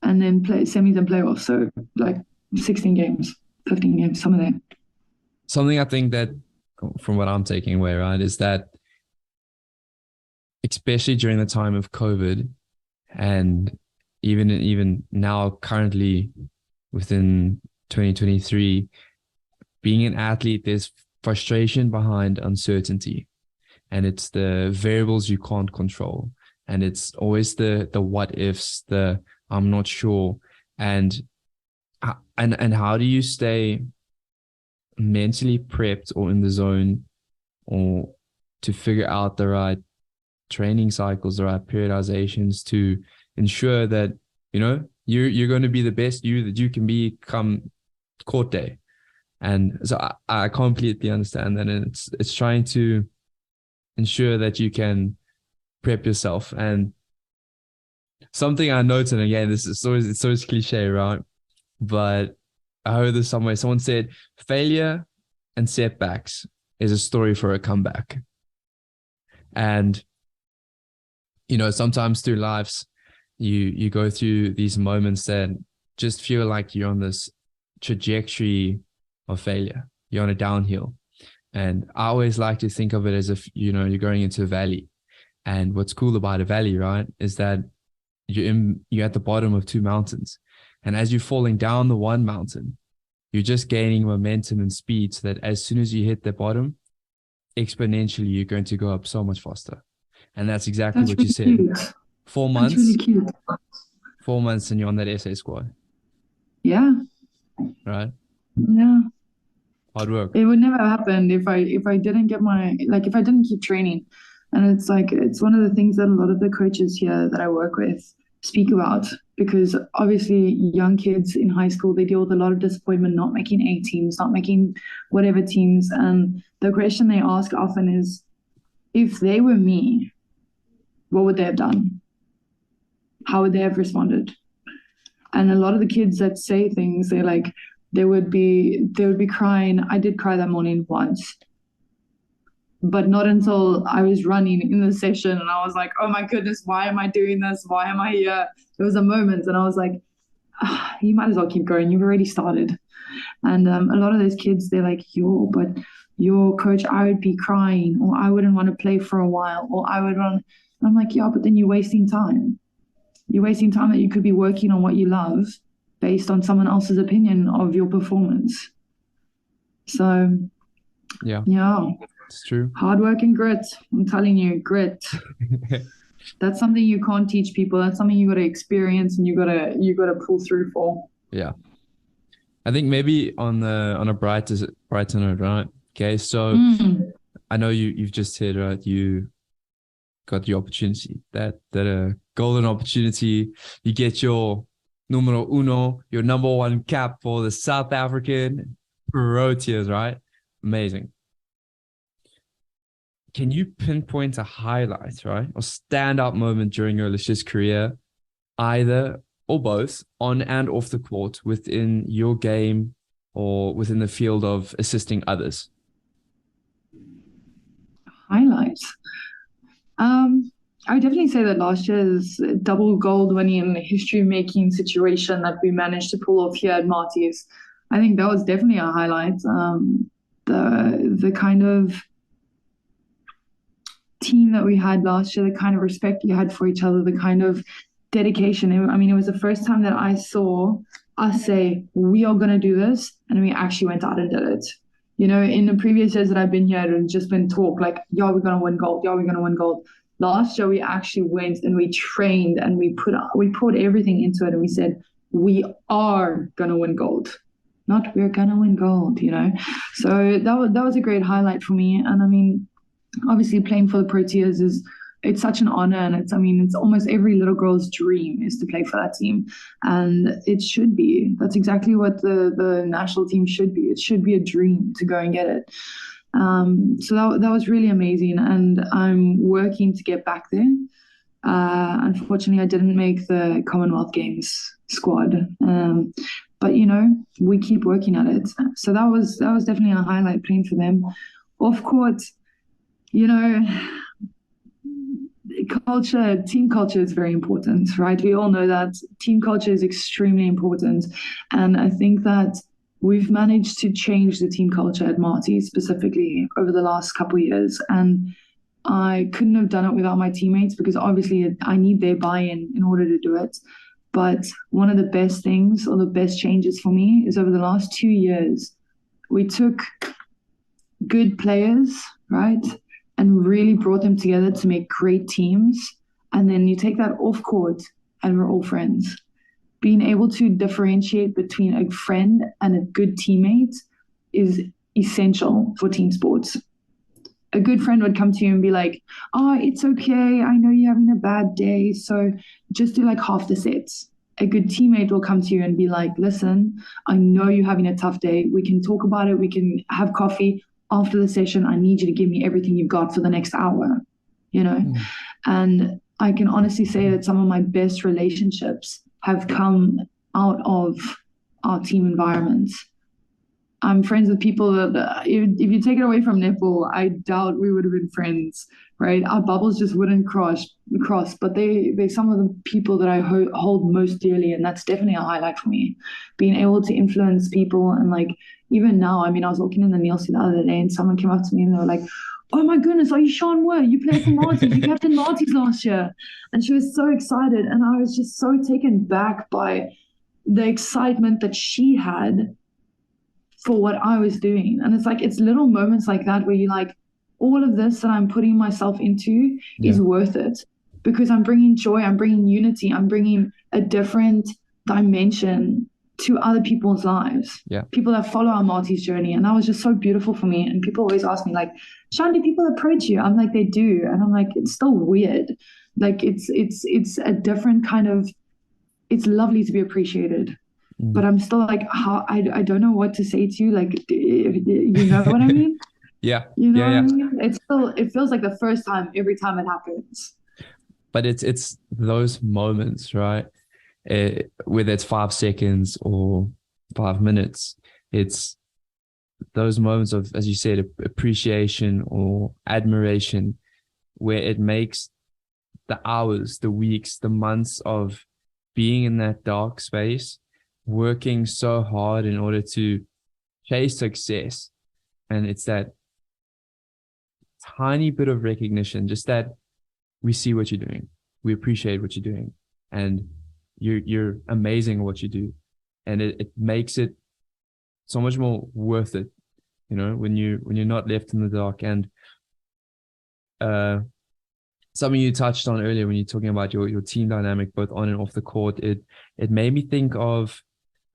and then played semis and playoffs. So like 16 games, 15 games, some of them. Something I think that from what I'm taking away, right, is that especially during the time of COVID and even now currently within 2023, being an athlete, there's frustration behind uncertainty, and it's the variables you can't control, and it's always the what ifs, the I'm not sure, and how do you stay mentally prepped or in the zone or to figure out the right training cycles, the right periodizations to ensure that you're going to be the best you that you can be come court day. And so I completely understand that, and it's trying to ensure that you can prep yourself. And something I noted, and again, it's always cliche, right? But I heard this somewhere. Someone said failure and setbacks is a story for a comeback. And sometimes through lives, you go through these moments that just feel like you're on this trajectory of failure. You're on a downhill. And I always like to think of it as if, you're going into a valley. And what's cool about a valley, right, is that you're at the bottom of 2 mountains. And as you're falling down the one mountain, you're just gaining momentum and speed so that as soon as you hit the bottom, exponentially, you're going to go up so much faster. And that's exactly what you said. Cute. 4 months. That's really cute. 4 months and you're on that SA squad. Yeah. Right? Yeah. Hard work. It would never happen if I didn't get if I didn't keep training. And it's one of the things that a lot of the coaches here that I work with speak about, because obviously young kids in high school, they deal with a lot of disappointment, not making A teams, not making whatever teams. And the question they ask often is, if they were me, what would they have done? How would they have responded? And a lot of the kids that say things, they would be crying. I did cry that morning once, but not until I was running in the session and I was like, oh my goodness, why am I doing this? Why am I here? There was a moment and I was like, you might as well keep going. You've already started. And a lot of those kids, they're like, but your coach, I would be crying, or I wouldn't want to play for a while, or I would run. And I'm like, yeah, but then you're wasting time. You're wasting time that you could be working on what you love based on someone else's opinion of your performance. So, yeah, it's true. Hard work and grit. I'm telling you, grit. That's something you can't teach people. That's something you got to experience and you got to pull through for. Yeah, I think maybe on a brighter note, right? Okay, so I know you've just said, right, you got the opportunity, that golden opportunity. You get your numero uno, your number 1 cap for the South African Proteas, right? Amazing. Can you pinpoint a highlight, right, or standout moment during your illustrious career, either or both, on and off the court, within your game or within the field of assisting others? Highlights. I would definitely say that last year's double gold winning history-making situation that we managed to pull off here at Maties, I think that was definitely a highlight. The kind of team that we had last year, the kind of respect we had for each other, the kind of dedication. It was the first time that I saw us say, we are going to do this, and we actually went out and did it. In the previous years that I've been here, it's just been talk like, yeah, we're going to win gold. Yeah, we're going to win gold. last year we actually went and we trained and we poured everything into it, and we said, we are going to win gold, not we're going to win gold, you know? So that was a great highlight for me. And I mean, obviously playing for the Proteas it's such an honor, and it's almost every little girl's dream is to play for that team, and it should be. That's exactly what the national team should be. It should be a dream to go and get it. So that was really amazing, and I'm working to get back there. Unfortunately, I didn't make the Commonwealth Games squad, but you know, we keep working at it. So that was definitely a highlight, playing for them. Off court, you know, team culture is very important, right? We all know that team culture is extremely important, and I think that we've managed to change the team culture at Maties specifically over the last couple of years, and I couldn't have done it without my teammates, because obviously I need their buy-in in order to do it. But one of the best things, or the best changes for me, is over the last 2 years, we took good players, right, and really brought them together to make great teams. And then you take that off court and we're all friends. Being able to differentiate between a friend and a good teammate is essential for team sports. A good friend would come to you and be like, oh, it's okay, I know you're having a bad day, so just do like half the sets. A good teammate will come to you and be like, listen, I know you're having a tough day. We can talk about it. We can have coffee. After the session, I need you to give me everything you've got for the next hour, you know? And I can honestly say that some of my best relationships have come out of our team environments. I'm friends with people that, if you take it away from netball, I doubt we would have been friends, right? Our bubbles just wouldn't cross, but they're some of the people that I hold most dearly, and that's definitely a highlight for me. Being able to influence people, and like, even now, I mean, I was walking in the Nielsen the other day and someone came up to me and they were like, oh my goodness, are you Sian Moore? You played for Maties, you captained Maties last year. And she was so excited, and I was just so taken back by the excitement that she had for what I was doing. And it's like, it's little moments like that where you're like, all of this that I'm putting myself into is worth it, because I'm bringing joy, I'm bringing unity, I'm bringing a different dimension to other people's lives. People that follow our Maties journey. And that was just so beautiful for me. And people always ask me like, Sian, do people approach you? I'm like, they do. And I'm like, it's still weird. Like it's a different kind of, it's lovely to be appreciated. But I'm still like, how I don't know what to say to you. Like, you know what I mean? Yeah. You know what I mean? It feels like the first time every time it happens. But it's those moments, right? Whether it's 5 seconds or 5 minutes, it's those moments of, as you said, appreciation or admiration, where it makes the hours, the weeks, the months of being in that dark space, working so hard in order to chase success. And it's that tiny bit of recognition, just that we see what you're doing, we appreciate what you're doing, and you're amazing at what you do. And it makes it so much more worth it, you know, when you're not left in the dark. And something you touched on earlier when you're talking about your team dynamic, both on and off the court, it made me think of,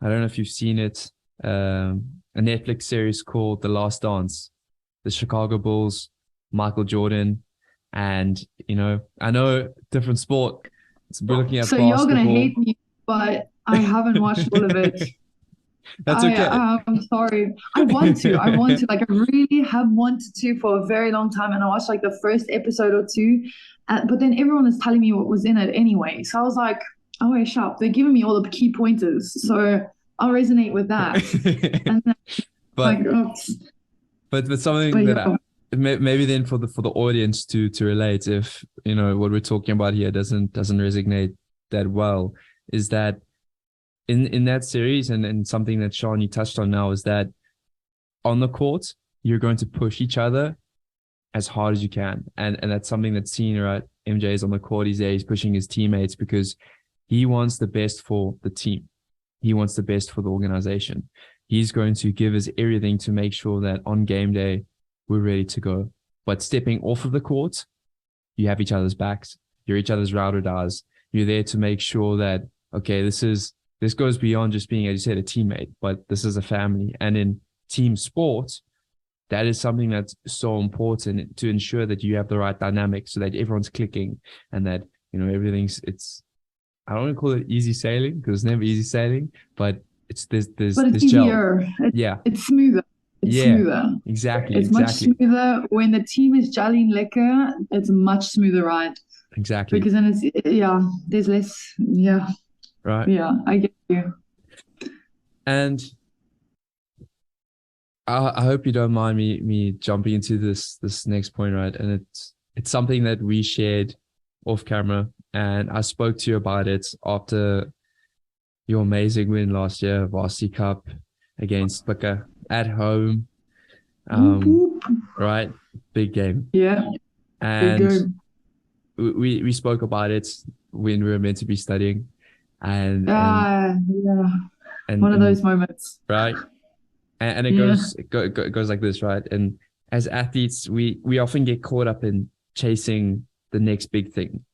I don't know if you've seen it, a Netflix series called The Last Dance, the Chicago Bulls, Michael Jordan, and, you know, I know different sport. We're looking at so basketball. You're going to hate me, but I haven't watched all of it. That's okay. I'm sorry. I want to. Like, I really have wanted to for a very long time. And I watched like the first episode or two, but then everyone was telling me what was in it anyway. So I was like, oh, wait, sharp. They're giving me all the key pointers, so I'll resonate with that. And then, but something that maybe then for the audience to relate, if you know what we're talking about here doesn't resonate that well, is that in that series, and something that Sian, you touched on now, is that on the court you're going to push each other as hard as you can, and that's something that's seen, right? MJ is on the court, he's there, he's pushing his teammates because he wants the best for the team, he wants the best for the organization. He's going to give us everything to make sure that on game day we're ready to go. But stepping off of the court, you have each other's backs. You're each other's ride or dies. You're there to make sure that, okay, this goes beyond just being, as you said, a teammate, but this is a family. And in team sports, that is something that's so important to ensure that you have the right dynamic so that everyone's clicking and that, I don't want to call it easy sailing because it's never easy sailing, but there's easier. Yeah. It's smoother. It's smoother. Exactly. It's much smoother when the team is gelling lekker. It's much smoother, right? Exactly. Because then there's less. Yeah. Right. Yeah, I get you. And I hope you don't mind me jumping into this next point, right? And it's something that we shared off camera, and I spoke to you about it after your amazing win last year, Varsity Cup against Bika at home. Right? Big game. Yeah. And we spoke about it when we were meant to be studying. And one of those moments. Right? And it goes like this, right? And as athletes, we often get caught up in chasing the next big thing,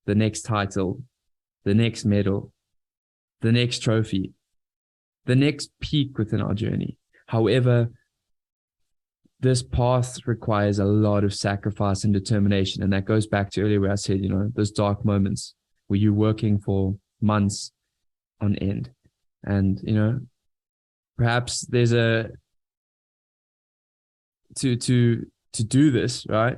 the next title, the next medal, the next trophy, the next peak within our journey. However, this path requires a lot of sacrifice and determination. And that goes back to earlier where I said, those dark moments where you're working for months on end. And, perhaps there's to do this, right?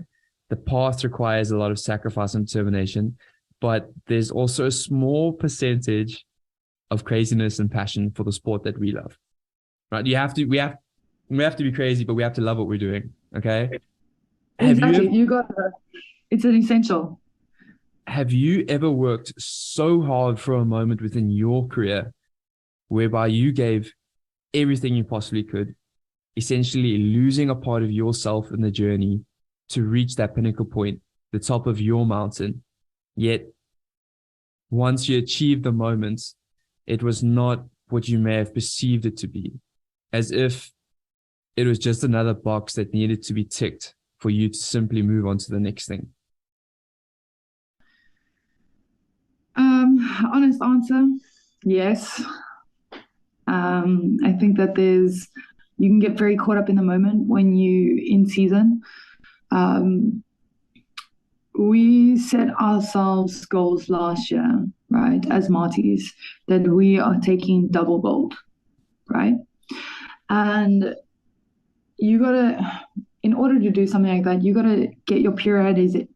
The path requires a lot of sacrifice and determination, but there's also a small percentage of craziness and passion for the sport that we love, right? We have to be crazy, but we have to love what we're doing. Okay. Exactly. It's an essential. Have you ever worked so hard for a moment within your career whereby you gave everything you possibly could, essentially losing a part of yourself in the journey to reach that pinnacle point, the top of your mountain? Yet once you achieved the moment, it was not what you may have perceived it to be, as if it was just another box that needed to be ticked for you to simply move on to the next thing. Honest answer, yes. I think that you can get very caught up in the moment when you in season. We set ourselves goals last year, right, as Maties, that we are taking double gold, right? And in order to do something like that, you gotta get your period.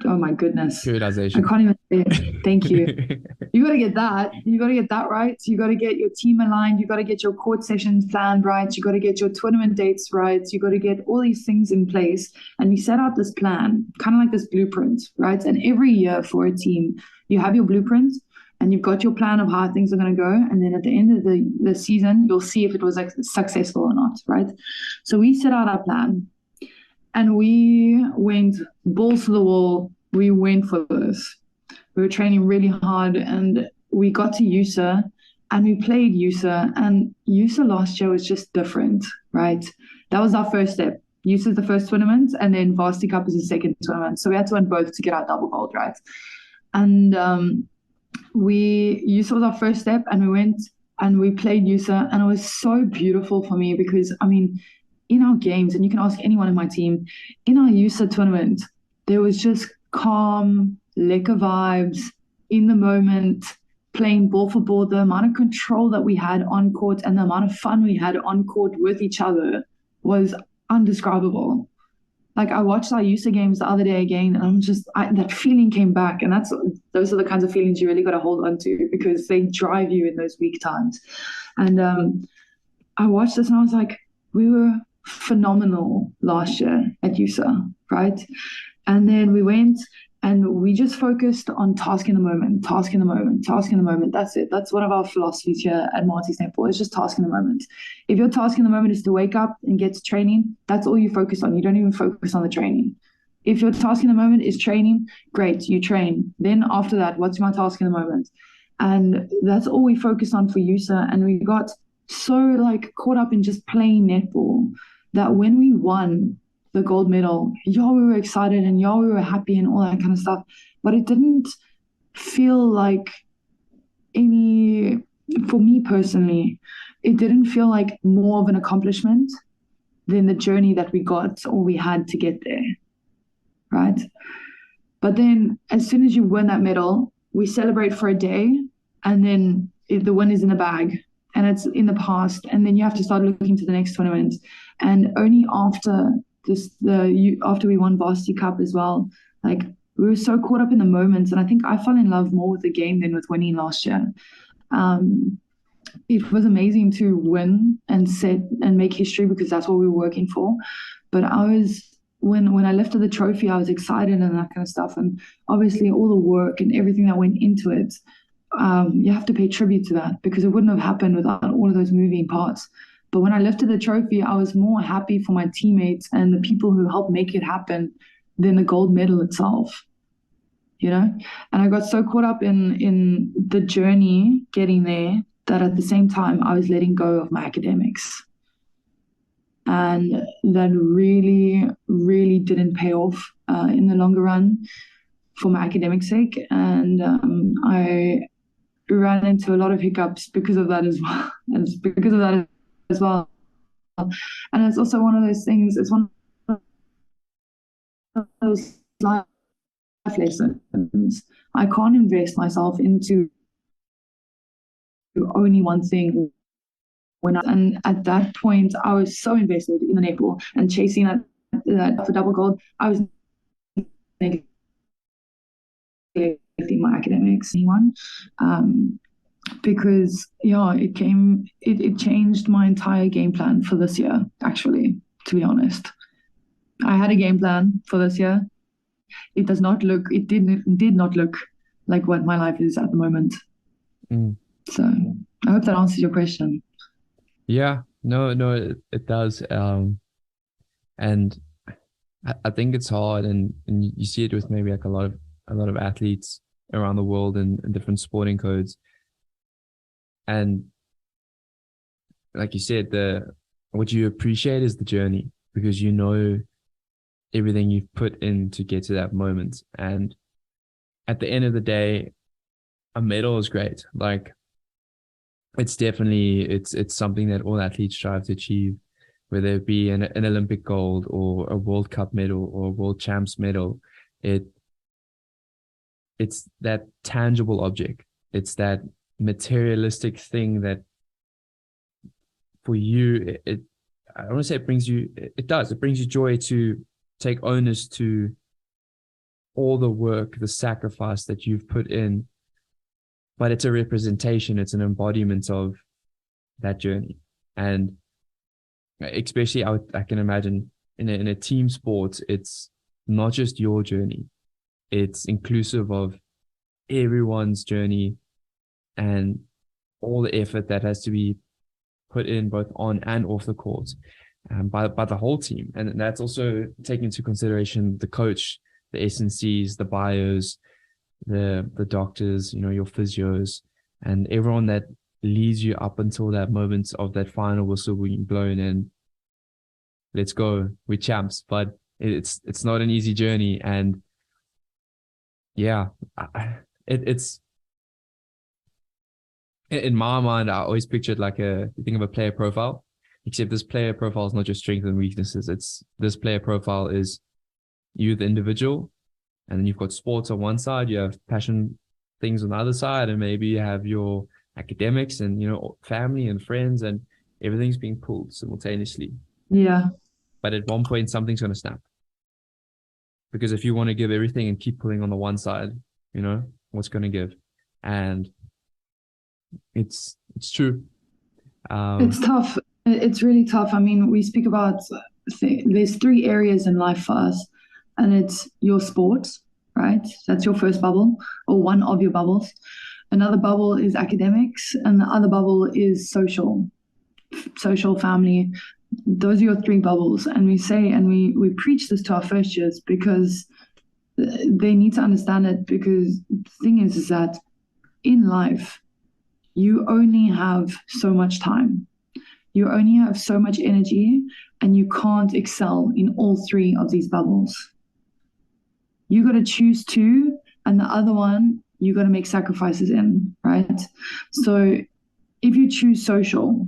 Oh my goodness. Periodization. I can't even say it. Thank you. You got to get that. You got to get that right. You got to get your team aligned. You got to get your court sessions planned right. You got to get your tournament dates right. You got to get all these things in place. And you set out this plan, kind of like this blueprint, right? And every year for a team, you have your blueprint and you've got your plan of how things are going to go. And then at the end of the season, you'll see if it was successful or not, right? So we set out our plan. And we went balls to the wall. We went for this. We were training really hard, and we got to USSA, and we played USSA. And USSA last year was just different, right? That was our first step. USSA is the first tournament, and then Varsity Cup is the second tournament. So we had to win both to get our double gold, right? And USSA was our first step, and we went and we played USSA, and it was so beautiful for me because, in our games, and you can ask anyone in my team, in our USSA tournament, there was just calm, lekker vibes, in the moment, playing ball for ball. The amount of control that we had on court and the amount of fun we had on court with each other was undescribable. Like, I watched our USSA games the other day again, and that feeling came back. And those are the kinds of feelings you really got to hold on to because they drive you in those weak times. And I watched this and I was like, we were phenomenal last year at USSA, right? And then we went and we just focused on task in the moment. That's it. That's one of our philosophies here at Maties Netball. It's just task in the moment. If your task in the moment is to wake up and get to training, that's all you focus on. You don't even focus on the training. If your task in the moment is training, great, you train. Then after that, what's my task in the moment? And that's all we focused on for USSA. And we got so caught up in just playing netball that when we won, the gold medal, yeah, we were excited and yeah, we were happy and all that kind of stuff, but it didn't feel like for me personally, it didn't feel like more of an accomplishment than the journey that we got or we had to get there, right? But then as soon as you win that medal, we celebrate for a day, and then the win is in the bag and it's in the past, and then you have to start looking to the next tournament. And only after after we won Varsity Cup as well, like we were so caught up in the moments, and I think I fell in love more with the game than with winning last year. It was amazing to win and set and make history because that's what we were working for. But when I lifted the trophy, I was excited and that kind of stuff. And obviously all the work and everything that went into it, you have to pay tribute to that because it wouldn't have happened without all of those moving parts. But when I lifted the trophy, I was more happy for my teammates and the people who helped make it happen than the gold medal itself. And I got so caught up in the journey getting there that at the same time I was letting go of my academics. And that really, really didn't pay off in the longer run for my academic sake. And I ran into a lot of hiccups because of that as well. And it's also one of those things, it's one of those life lessons. I can't invest myself into only one thing. And at that point, I was so invested in the netball and chasing that for double gold. I was neglecting my academics. Because it changed my entire game plan for this year. Actually, to be honest, I had a game plan for this year. It did not look like what my life is at the moment. So I hope that answers your question. Yeah, no, it does. And I think it's hard, and you see it with maybe like a lot of athletes around the world and different sporting codes. And like you said, what you appreciate is the journey because you know everything you've put in to get to that moment. And at the end of the day, a medal is great. Like it's definitely it's something that all athletes strive to achieve, whether it be an Olympic gold or a World Cup medal or a World Champs medal. It's that tangible object. It's that materialistic thing that for you, I don't want to say it brings you, it does. It brings you joy to take onus to all the work, the sacrifice that you've put in. But it's a representation, it's an embodiment of that journey. And especially I can imagine in a team sport, it's not just your journey. It's inclusive of everyone's journey and all the effort that has to be put in both on and off the court by the whole team. And that's also taking into consideration the coach, the S&Cs, the bios, the doctors, your physios, and everyone that leads you up until that moment of that final whistle being blown and let's go, we're champs. But it's not an easy journey. And yeah, it's in my mind, I always pictured like you think of a player profile, except this player profile is not just strengths and weaknesses. This player profile is you, the individual, and then you've got sports on one side, you have passion things on the other side, and maybe you have your academics and, family and friends, and everything's being pulled simultaneously. Yeah. But at one point, something's going to snap. Because if you want to give everything and keep pulling on the one side, what's going to give? And it's true. It's tough. It's really tough. I mean, we speak about there's 3 areas in life for us, and it's your sports, right? That's your first bubble, or one of your bubbles. Another bubble is academics, and the other bubble is social, family. Those are your 3 bubbles. And we say, and we preach this to our first years because they need to understand it, because the thing is that in life, you only have so much time. You only have so much energy, and you can't excel in all three of these bubbles. You got to choose two, and the other one, you got to make sacrifices in, right? So if you choose social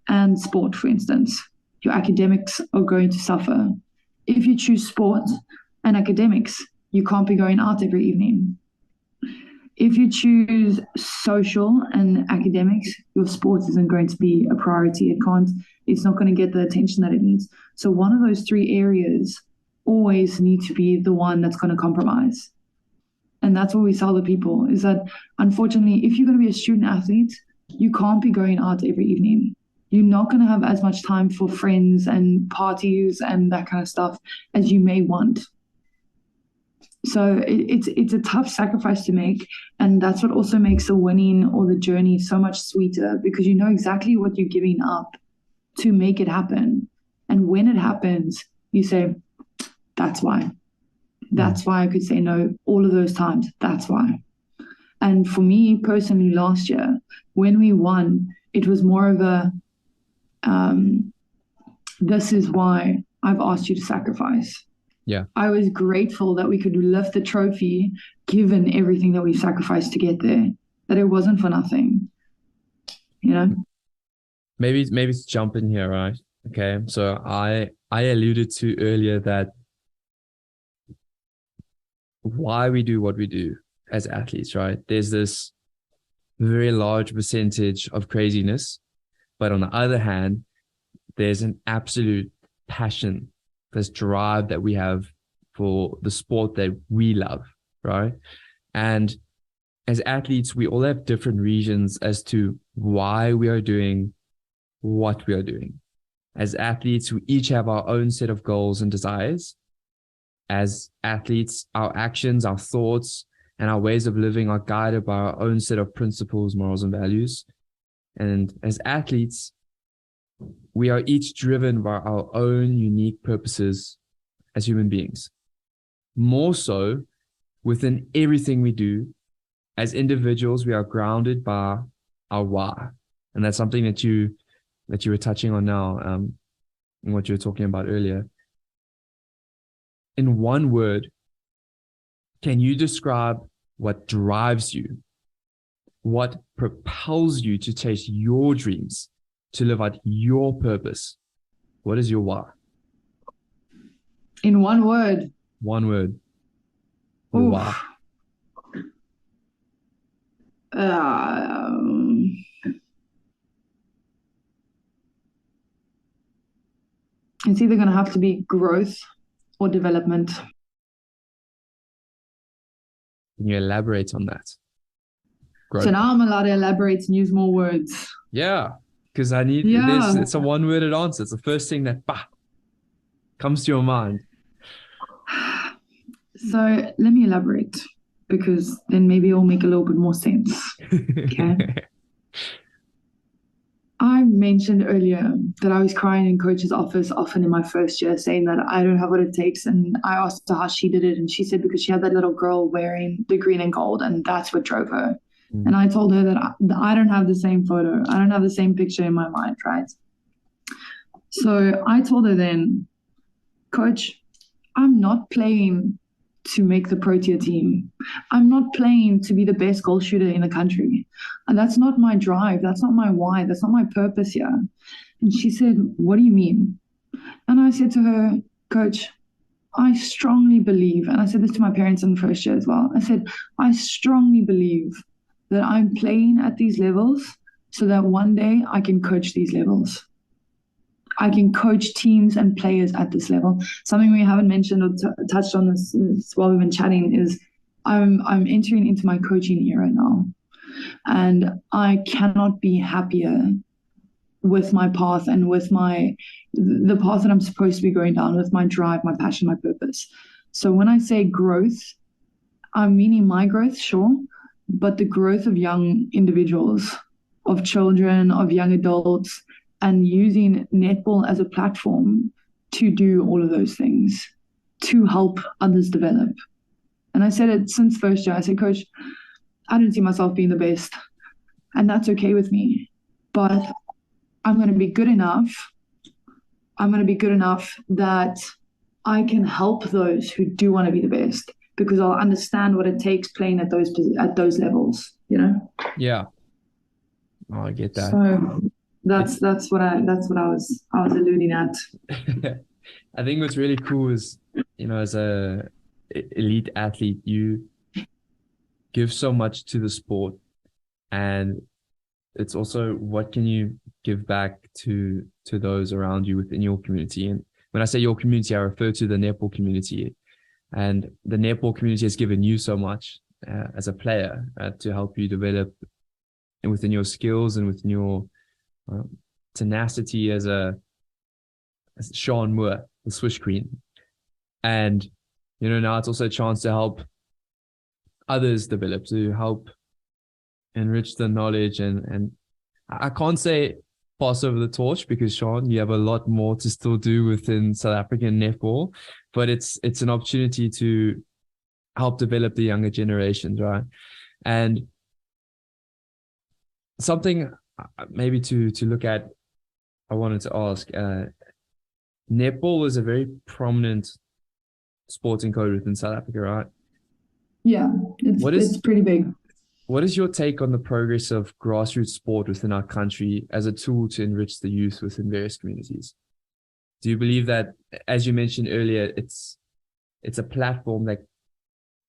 and sport, for instance, your academics are going to suffer. If you choose sport and academics, you can't be going out every evening. If you choose social and academics, your sport isn't going to be a priority. It's not going to get the attention that it needs. So one of those three areas always need to be the one that's going to compromise. And that's what we tell the people, is that unfortunately, if you're going to be a student athlete, you can't be going out every evening. You're not going to have as much time for friends and parties and that kind of stuff as you may want. So it's a tough sacrifice to make, and that's what also makes the winning or the journey so much sweeter, because you know exactly what you're giving up to make it happen. And when it happens, you say, that's why. That's why I could say no all of those times. That's why. And for me personally, last year, when we won, it was more of a, this is why I've asked you to sacrifice. Yeah. I was grateful that we could lift the trophy, given everything that we've sacrificed to get there, that it wasn't for nothing, you know? Maybe to jump in here, right? Okay. So I alluded to earlier that why we do what we do as athletes, right? There's this very large percentage of craziness, but on the other hand, there's an absolute passion, this drive that we have for the sport that we love, right? And as athletes, we all have different reasons as to why we are doing what we are doing. As athletes, we each have our own set of goals and desires. As athletes, our actions, our thoughts, and our ways of living are guided by our own set of principles, morals, and values. And as athletes, we are each driven by our own unique purposes as human beings. More so, within everything we do, as individuals, we are grounded by our why. And that's something that you were touching on now, and what you were talking about earlier. In one word, can you describe what drives you, what propels you to chase your dreams, to live out your purpose? What is your why? In one word. One word. Your why. It's either going to have to be growth or development. Can you elaborate on that? Growth. So now I'm allowed to elaborate and use more words. Yeah, because it's a one-worded answer. It's the first thing that comes to your mind. So let me elaborate, because then maybe it'll make a little bit more sense. Okay. I mentioned earlier that I was crying in coach's office often in my first year, saying that I don't have what it takes. And I asked her how she did it. And she said because she had that little girl wearing the green and gold, and that's what drove her. And I told her that I don't have the same photo. I don't have the same picture in my mind, right? So I told her then, Coach, I'm not playing to make the Protea team. I'm not playing to be the best goal shooter in the country. And that's not my drive. That's not my why. That's not my purpose here. And she said, what do you mean? And I said to her, Coach, I strongly believe, and I said this to my parents in the first year as well, I said, I strongly believe that I'm playing at these levels so that one day I can coach these levels. I can coach teams and players at this level. Something we haven't mentioned or touched on this while we've been chatting is I'm entering into my coaching era now. And I cannot be happier with my path and with the path that I'm supposed to be going down, with my drive, my passion, my purpose. So when I say growth, I'm meaning my growth, sure, but the growth of young individuals, of children, of young adults, and using netball as a platform to do all of those things, to help others develop. And I said it since first year. I said, Coach, I don't see myself being the best, and that's okay with me. But I'm going to be good enough. I'm going to be good enough that I can help those who do want to be the best, because I'll understand what it takes playing at those levels, you know? Yeah. Oh, I get that. So that's what I was alluding at. I think what's really cool is, as a elite athlete, you give so much to the sport, and it's also what can you give back to those around you within your community. And when I say your community, I refer to the netball community, and the netball community has given you so much as a player to help you develop and within your skills and within your tenacity as Sian Moore, the Swish Queen. And now it's also a chance to help others develop, to help enrich the knowledge, and I can't say pass over the torch, because Sian, you have a lot more to still do within South African netball, but it's an opportunity to help develop the younger generations, right? And something maybe to look at, I wanted to ask, netball is a very prominent sporting code within South Africa, right? Yeah, it's pretty big. What is your take on the progress of grassroots sport within our country as a tool to enrich the youth within various communities? Do you believe that, as you mentioned earlier, it's a platform that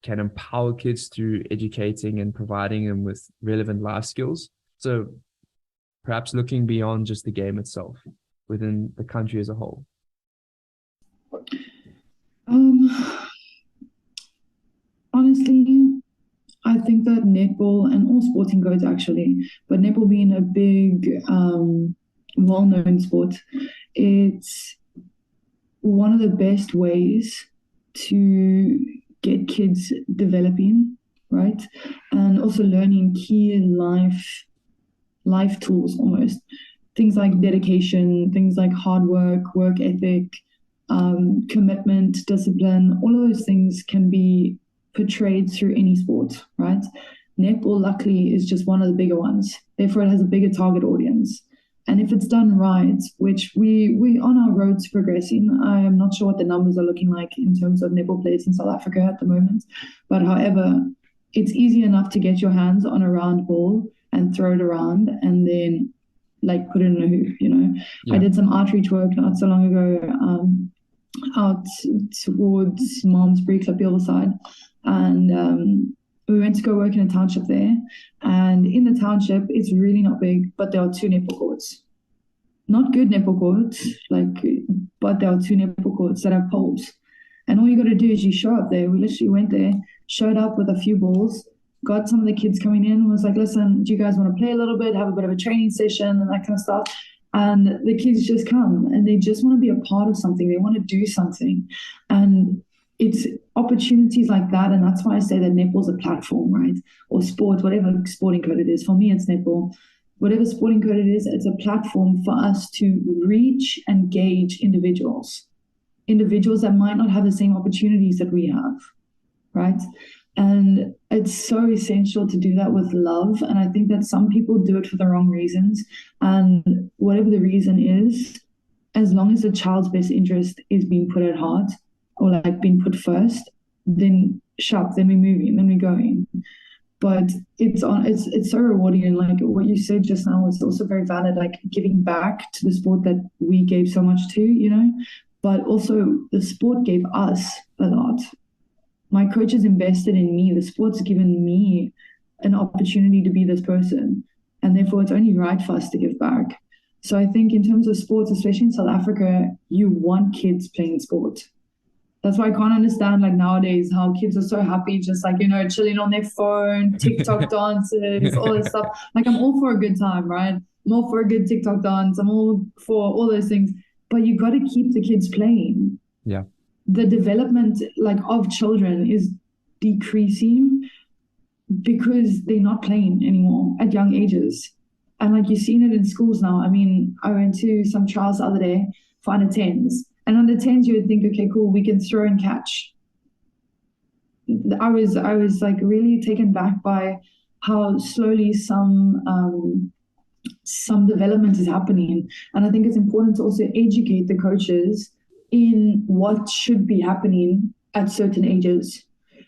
can empower kids through educating and providing them with relevant life skills? So perhaps looking beyond just the game itself within the country as a whole. Honestly, I think that netball, and all sporting codes actually, but netball being a big, well-known sport, it's one of the best ways to get kids developing, right? And also learning key life tools almost. Things like dedication, things like hard work ethic, commitment, discipline, all of those things can be portrayed through any sport, right? Netball, luckily, is just one of the bigger ones. Therefore, it has a bigger target audience. And if it's done right, which we on our road to progressing, I am not sure what the numbers are looking like in terms of netball players in South Africa at the moment. But however, it's easy enough to get your hands on a round ball and throw it around and then put it in a hoop, Yeah. I did some outreach work not so long ago out towards Malmesbury, Klappiel side. And we went to go work in a township there. And in the township, it's really not big, but there are 2 netball courts. Not good netball courts, but there are 2 netball courts that have poles. And all you got to do is you show up there. We literally went there, showed up with a few balls, got some of the kids coming in, and was like, listen, do you guys want to play a little bit, have a bit of a training session and that kind of stuff? And the kids just come and they just want to be a part of something. They want to do something. And it's opportunities like that. And that's why I say that netball's a platform, right? Or sport, whatever sporting code it is. For me, it's netball. Whatever sporting code it is, it's a platform for us to reach and gauge individuals that might not have the same opportunities that we have, right? And it's so essential to do that with love. And I think that some people do it for the wrong reasons. And whatever the reason is, as long as the child's best interest is being put at heart or being put first, then then we're moving, then we're going. But it's so rewarding. And what you said just now is also very valid, giving back to the sport that we gave so much to, but also the sport gave us a lot. My coach has invested in me. The sport's given me an opportunity to be this person. And therefore, it's only right for us to give back. So I think in terms of sports, especially in South Africa, you want kids playing sport. That's why I can't understand nowadays how kids are so happy just chilling on their phone, TikTok dances, all this stuff. I'm all for a good time, right? I'm all for a good TikTok dance. I'm all for all those things. But you got to keep the kids playing. Yeah. The development of children is decreasing because they're not playing anymore at young ages. And you've seen it in schools now. I mean, I went to some trials the other day for under 10s. And under 10s, you would think, okay, cool, we can throw and catch. I was really taken back by how slowly some some development is happening. And I think it's important to also educate the coaches in what should be happening at certain ages.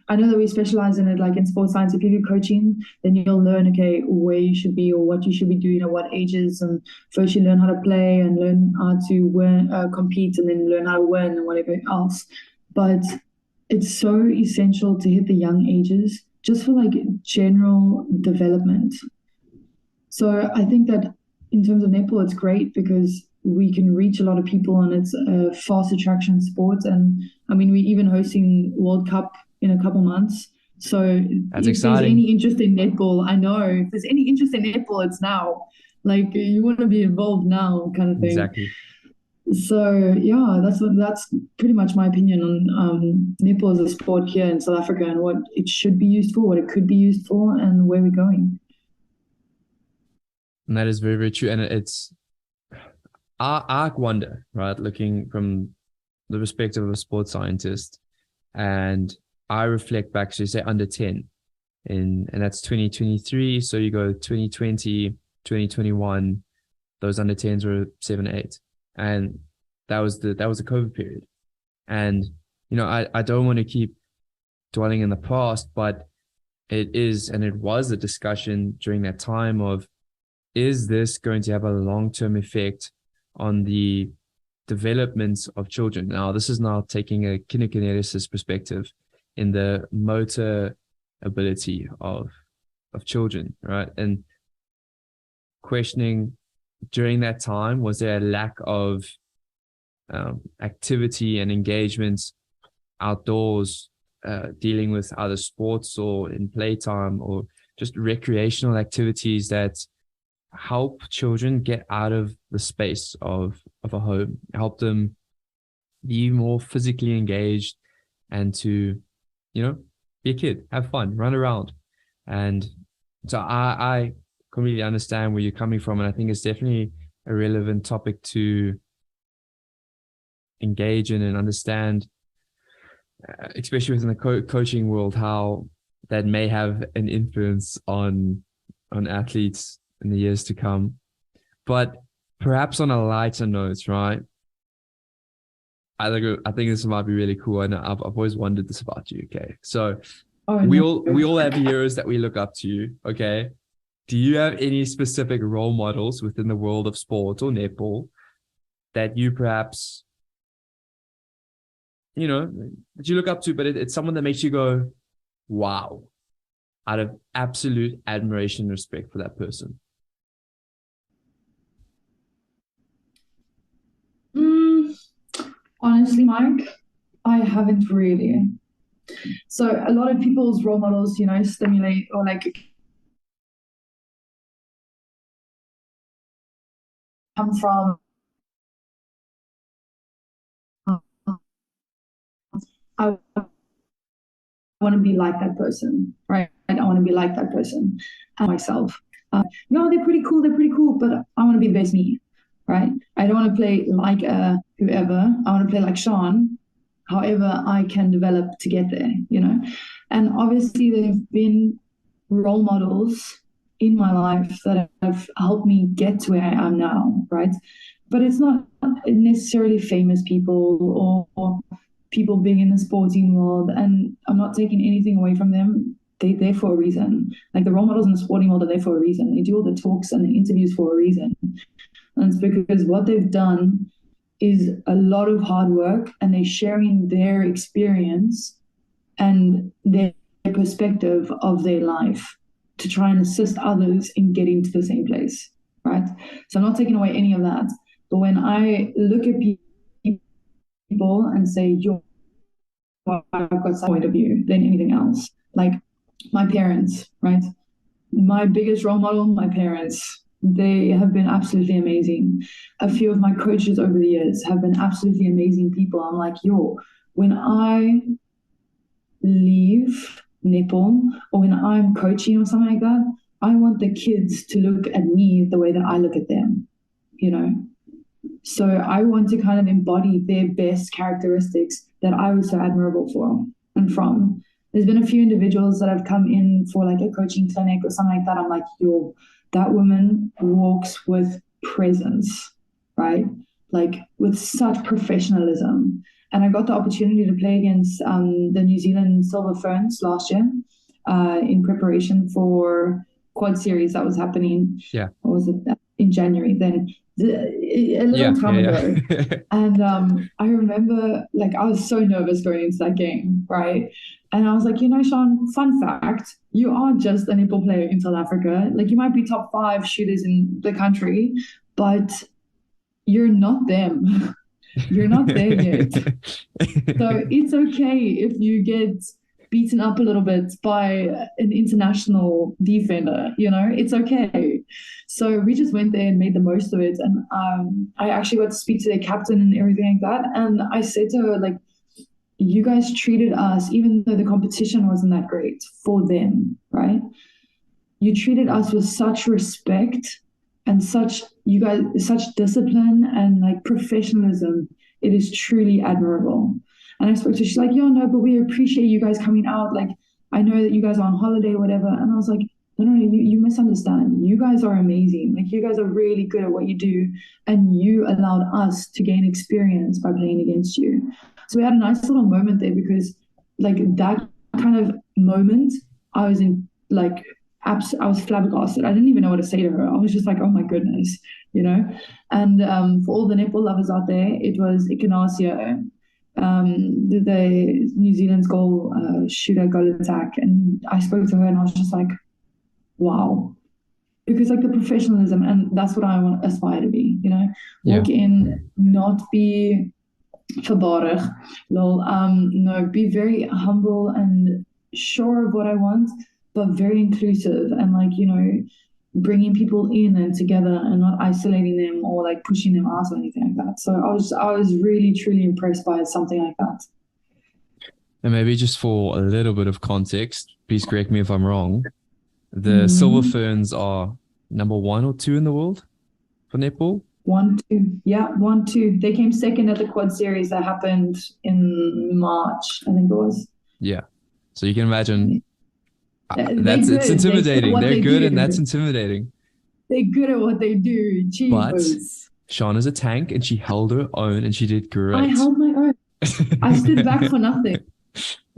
I know that we specialize in it, like in sports science. If you do coaching, then you'll learn, okay, where you should be or what you should be doing at what ages. And first you learn how to play and learn how to win, compete, and then learn how to win and whatever else. But it's so essential to hit the young ages just for like general development. So I think that in terms of netball, it's great because we can reach a lot of people and it's a fast attraction sport. And I mean, we're even hosting World Cup in a couple months. So That's if exciting. there's any interest in netball, I know if there's any interest in netball, it's now. Like you want to be involved now, kind of thing. Exactly. So yeah, that's pretty much my opinion on netball as a sport here in South Africa and what it should be used for, what it could be used for, and where we're going. And that is very, very true. And it's, I wonder, right, looking from the perspective of a sports scientist, and I reflect back, so you say under 10, and that's 2023. So you go 2020, 2021, those under 10s were 7, 8. And that was the COVID period. And, you know, I don't want to keep dwelling in the past, but it is, and it was a discussion during that time of, is this going to have a long-term effect on the development of children? Now, this is now taking a kinesiologist perspective in the motor ability of children, right? And questioning during that time, was there a lack of activity and engagement outdoors, dealing with other sports or in playtime or just recreational activities that help children get out of the space of a home, help them be more physically engaged and to, you know, be a kid, have fun, run around. And so I completely understand where you're coming from. And I think it's definitely a relevant topic to engage in and understand, especially within the coaching world, how that may have an influence on athletes in the years to come. But perhaps on a lighter note, right? I think this might be really cool. And I've always wondered this about you. Okay, so we all have heroes that we look up to. Okay, do you have any specific role models within the world of sport or netball that you perhaps, you know, that you look up to, but it's someone that makes you go, wow, out of absolute admiration and respect for that person? Honestly, Mike, I haven't really. So a lot of people's role models, you know, stimulate or like come from I want to be like that person, right? I want to be like that person and myself. They're pretty cool, but I want to be the best me, right? I don't want to play like whoever. I want to play like Sean, however I can develop to get there, you know? And obviously there have been role models in my life that have helped me get to where I am now, right? But it's not necessarily famous people or people big in the sporting world, and I'm not taking anything away from them. They're there for a reason. Like the role models in the sporting world are there for a reason. They do all the talks and the interviews for a reason. And it's because what they've done is a lot of hard work, and they're sharing their experience and their perspective of their life to try and assist others in getting to the same place, right? So I'm not taking away any of that. But when I look at people and say, I've got some point of view than anything else. Like my parents, right? My biggest role model, my parents. They have been absolutely amazing. A few of my coaches over the years have been absolutely amazing people. I'm like, when I leave netball or when I'm coaching or something like that, I want the kids to look at me the way that I look at them, you know? So I want to kind of embody their best characteristics that I was so admirable for and from. there's been a few individuals that have come in for like a coaching clinic or something like that. I'm like, yo, that woman walks with presence, right? Like with such professionalism. And I got the opportunity to play against the New Zealand Silver Ferns last year in preparation for quad series that was happening. Yeah. What was it? In January then. A little time ago. And I remember like I was so nervous going into that game, right? And I was like, Sian, fun fact, you are just a netball player in South Africa. Like you might be top 5 shooters in the country, but you're not them. You're not there yet. So it's okay if you get beaten up a little bit by an international defender, it's okay. So we just went there and made the most of it. And I actually got to speak to their captain and everything like that. And I said to her, like, you guys treated us, even though the competition wasn't that great for them, right? You treated us with such respect and such discipline and like professionalism. It is truly admirable. And I spoke to her, she's like, no, but we appreciate you guys coming out. Like, I know that you guys are on holiday or whatever. And I was like, no, you misunderstand. You guys are amazing. Like, you guys are really good at what you do. And you allowed us to gain experience by playing against you. So we had a nice little moment there because, like, that kind of moment, I was in, like, I was flabbergasted. I didn't even know what to say to her. I was just like, oh my goodness, And for all the netball lovers out there, it was Acknowledgement, the New Zealand's goal attack. And I spoke to her and I was just like, wow. Because like the professionalism, and that's what I want to aspire to be, Walk in, not be verbarig, no, be very humble and sure of what I want, but very inclusive and like, bringing people in and together and not isolating them or like pushing them out or anything like that. So I was really, truly impressed by something like that. And maybe just for a little bit of context, please correct me if I'm wrong. The Silver Ferns are number 1 or 2 in the world for netball? 1, 2. Yeah, 1, 2. They came second at the quad series that happened in March, I think it was. Yeah. So you can imagine it's intimidating. They're good and that's intimidating. They're good at what they do. Jeez. But Sian is a tank and she held her own and she did great. I held my own. I stood back for nothing.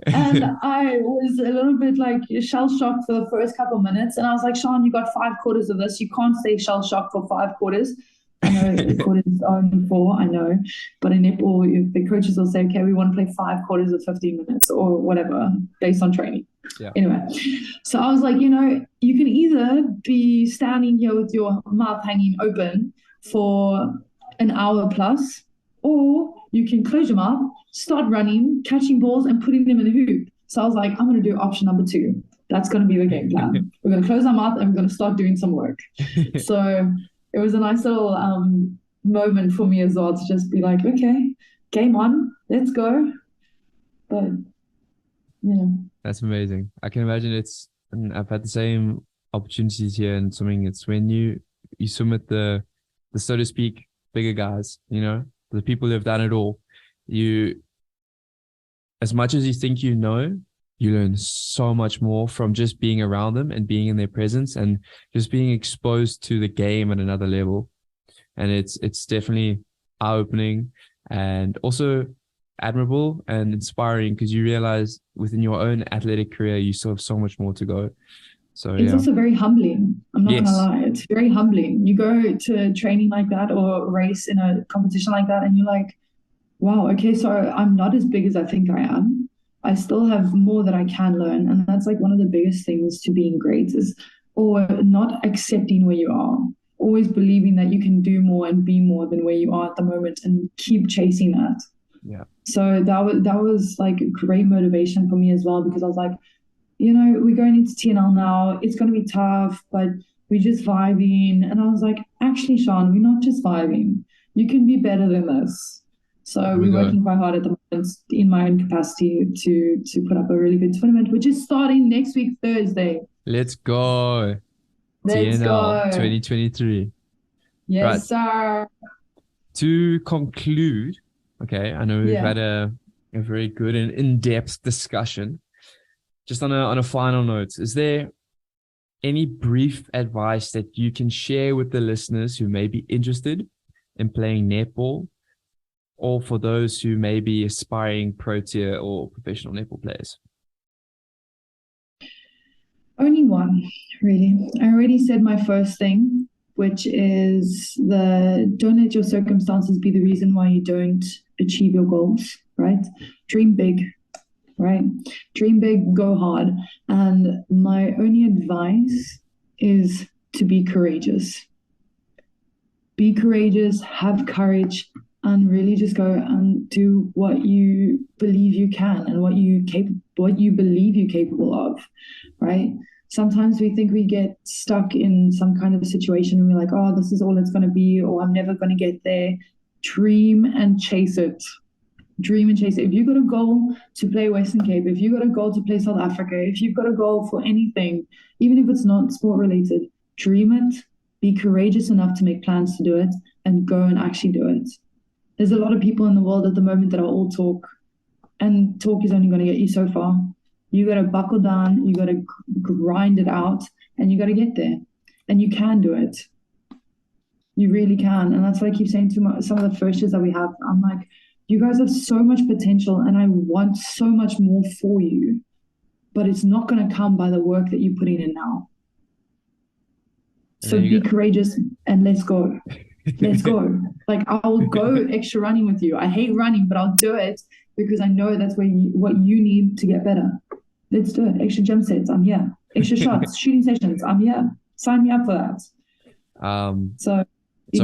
And I was a little bit like shell-shocked for the first couple of minutes. And I was like, Sian, you got 5 quarters of this. You can't stay shell-shocked for 5 quarters. I know quarters are only 4, I know. But in netball, the coaches will say, okay, we want to play 5 quarters of 15 minutes or whatever, based on training. Yeah. Anyway, so I was like, you can either be standing here with your mouth hanging open for an hour plus, or you can close your mouth, start running, catching balls and putting them in the hoop. So I was like, I'm going to do option number 2. That's going to be the game plan. We're going to close our mouth and we're going to start doing some work. So it was a nice little moment for me as well to just be like, okay, game on, let's go. But, That's amazing. I can imagine and I've had the same opportunities here and swimming. It's when you swim with the so to speak, bigger guys, the people who have done it all. As much as you think you learn so much more from just being around them and being in their presence and just being exposed to the game at another level. And it's definitely eye-opening and also admirable and inspiring because you realize within your own athletic career, you still have so much more to go. So it's also very humbling. I'm not going to lie. It's very humbling. You go to training like that or race in a competition like that and you're like, wow, okay, so I'm not as big as I think I am. I still have more that I can learn. And that's like one of the biggest things to being great or not accepting where you are. Always believing that you can do more and be more than where you are at the moment and keep chasing that. Yeah. So that was like great motivation for me as well because I was like, we're going into TNL now. It's going to be tough, but we're just vibing. And I was like, actually, Sian, we're not just vibing. You can be better than this. So we're working quite hard at the moment in my own capacity to put up a really good tournament, which is starting next week, Thursday. Let's go. Let's TNL go. 2023. Yes, right. Sir. To conclude, okay, I know we've had a very good and in-depth discussion. just on a final note, is there any brief advice that you can share with the listeners who may be interested in playing netball, or for those who may be aspiring Protea or professional netball players? Only one, really. I already said my first thing, which is don't let your circumstances be the reason why you don't achieve your goals, right? Dream big, right? Dream big, go hard. And my only advice is to be courageous. Be courageous, have courage, and really just go and do what you believe you can and what you believe you're capable of, right? Sometimes we think we get stuck in some kind of a situation and we're like, oh, this is all it's going to be, or I'm never going to get there. Dream and chase it. Dream and chase it. If you've got a goal to play Western Cape, if you've got a goal to play South Africa, if you've got a goal for anything, even if it's not sport related, dream it, be courageous enough to make plans to do it, and go and actually do it. There's a lot of people in the world at the moment that are all talk, and talk is only going to get you so far. You got to buckle down, you got to grind it out, and you got to get there. And you can do it. You really can. And that's what I keep saying to some of the first years that we have. I'm like, you guys have so much potential, and I want so much more for you, but it's not going to come by the work that you're putting in now. So be courageous and let's go. Let's go. Like, I'll go extra running with you. I hate running, but I'll do it because I know that's what you need to get better. Let's do it. Extra jump sets, I'm here. Extra shots, shooting sessions, I'm here. Sign me up for that. So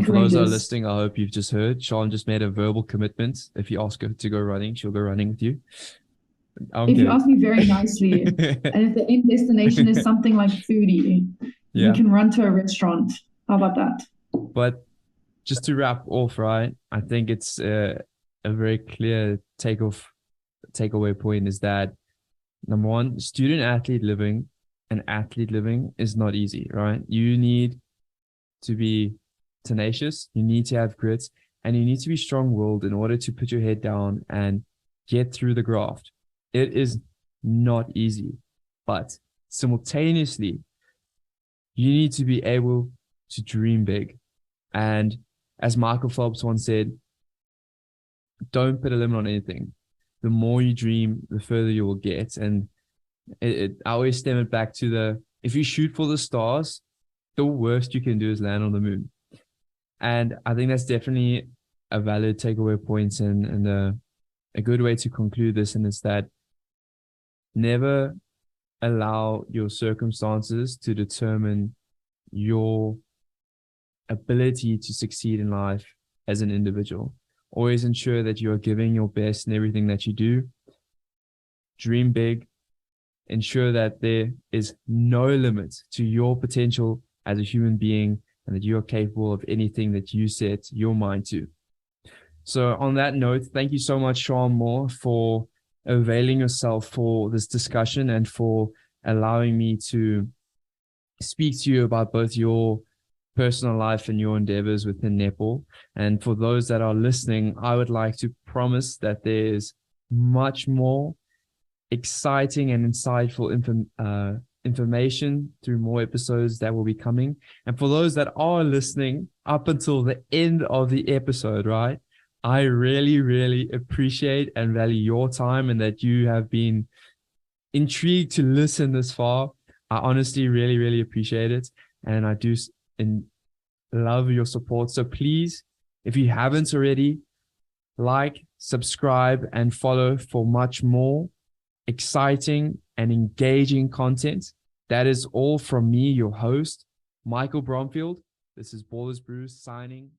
for those that are listening, I hope you've just heard Sean just made a verbal commitment. If you ask her to go running, she'll go running with you. You ask me very nicely, and if the end destination is something like foodie, you can run to a restaurant. How about that? But just to wrap off, right, I think it's a very clear takeaway point is that, number one, student athlete living and athlete living is not easy, right? You need to be tenacious, you need to have grit, and you need to be strong-willed in order to put your head down and get through the graft. It is not easy, but simultaneously, you need to be able to dream big. And as Michael Phelps once said, don't put a limit on anything. The more you dream, the further you will get. And I always stem it back to if you shoot for the stars, the worst you can do is land on the moon. And I think that's definitely a valid takeaway point and a good way to conclude this. And it's that never allow your circumstances to determine your ability to succeed in life as an individual. Always ensure that you are giving your best in everything that you do. Dream big. Ensure that there is no limit to your potential as a human being and that you are capable of anything that you set your mind to. So on that note, thank you so much, Sian Moore, for availing yourself for this discussion and for allowing me to speak to you about both your personal life and your endeavors within netball. And for those that are listening, I would like to promise that there's much more exciting and insightful information through more episodes that will be coming. And for those that are listening up until the end of the episode, right, I really, really appreciate and value your time and that you have been intrigued to listen this far. I honestly really, really appreciate it. And I do love your support. So please, if you haven't already, like, subscribe, and follow for much more exciting and engaging content. That is all from me, your host, Michael Bromfield. This is Ballers Brew signing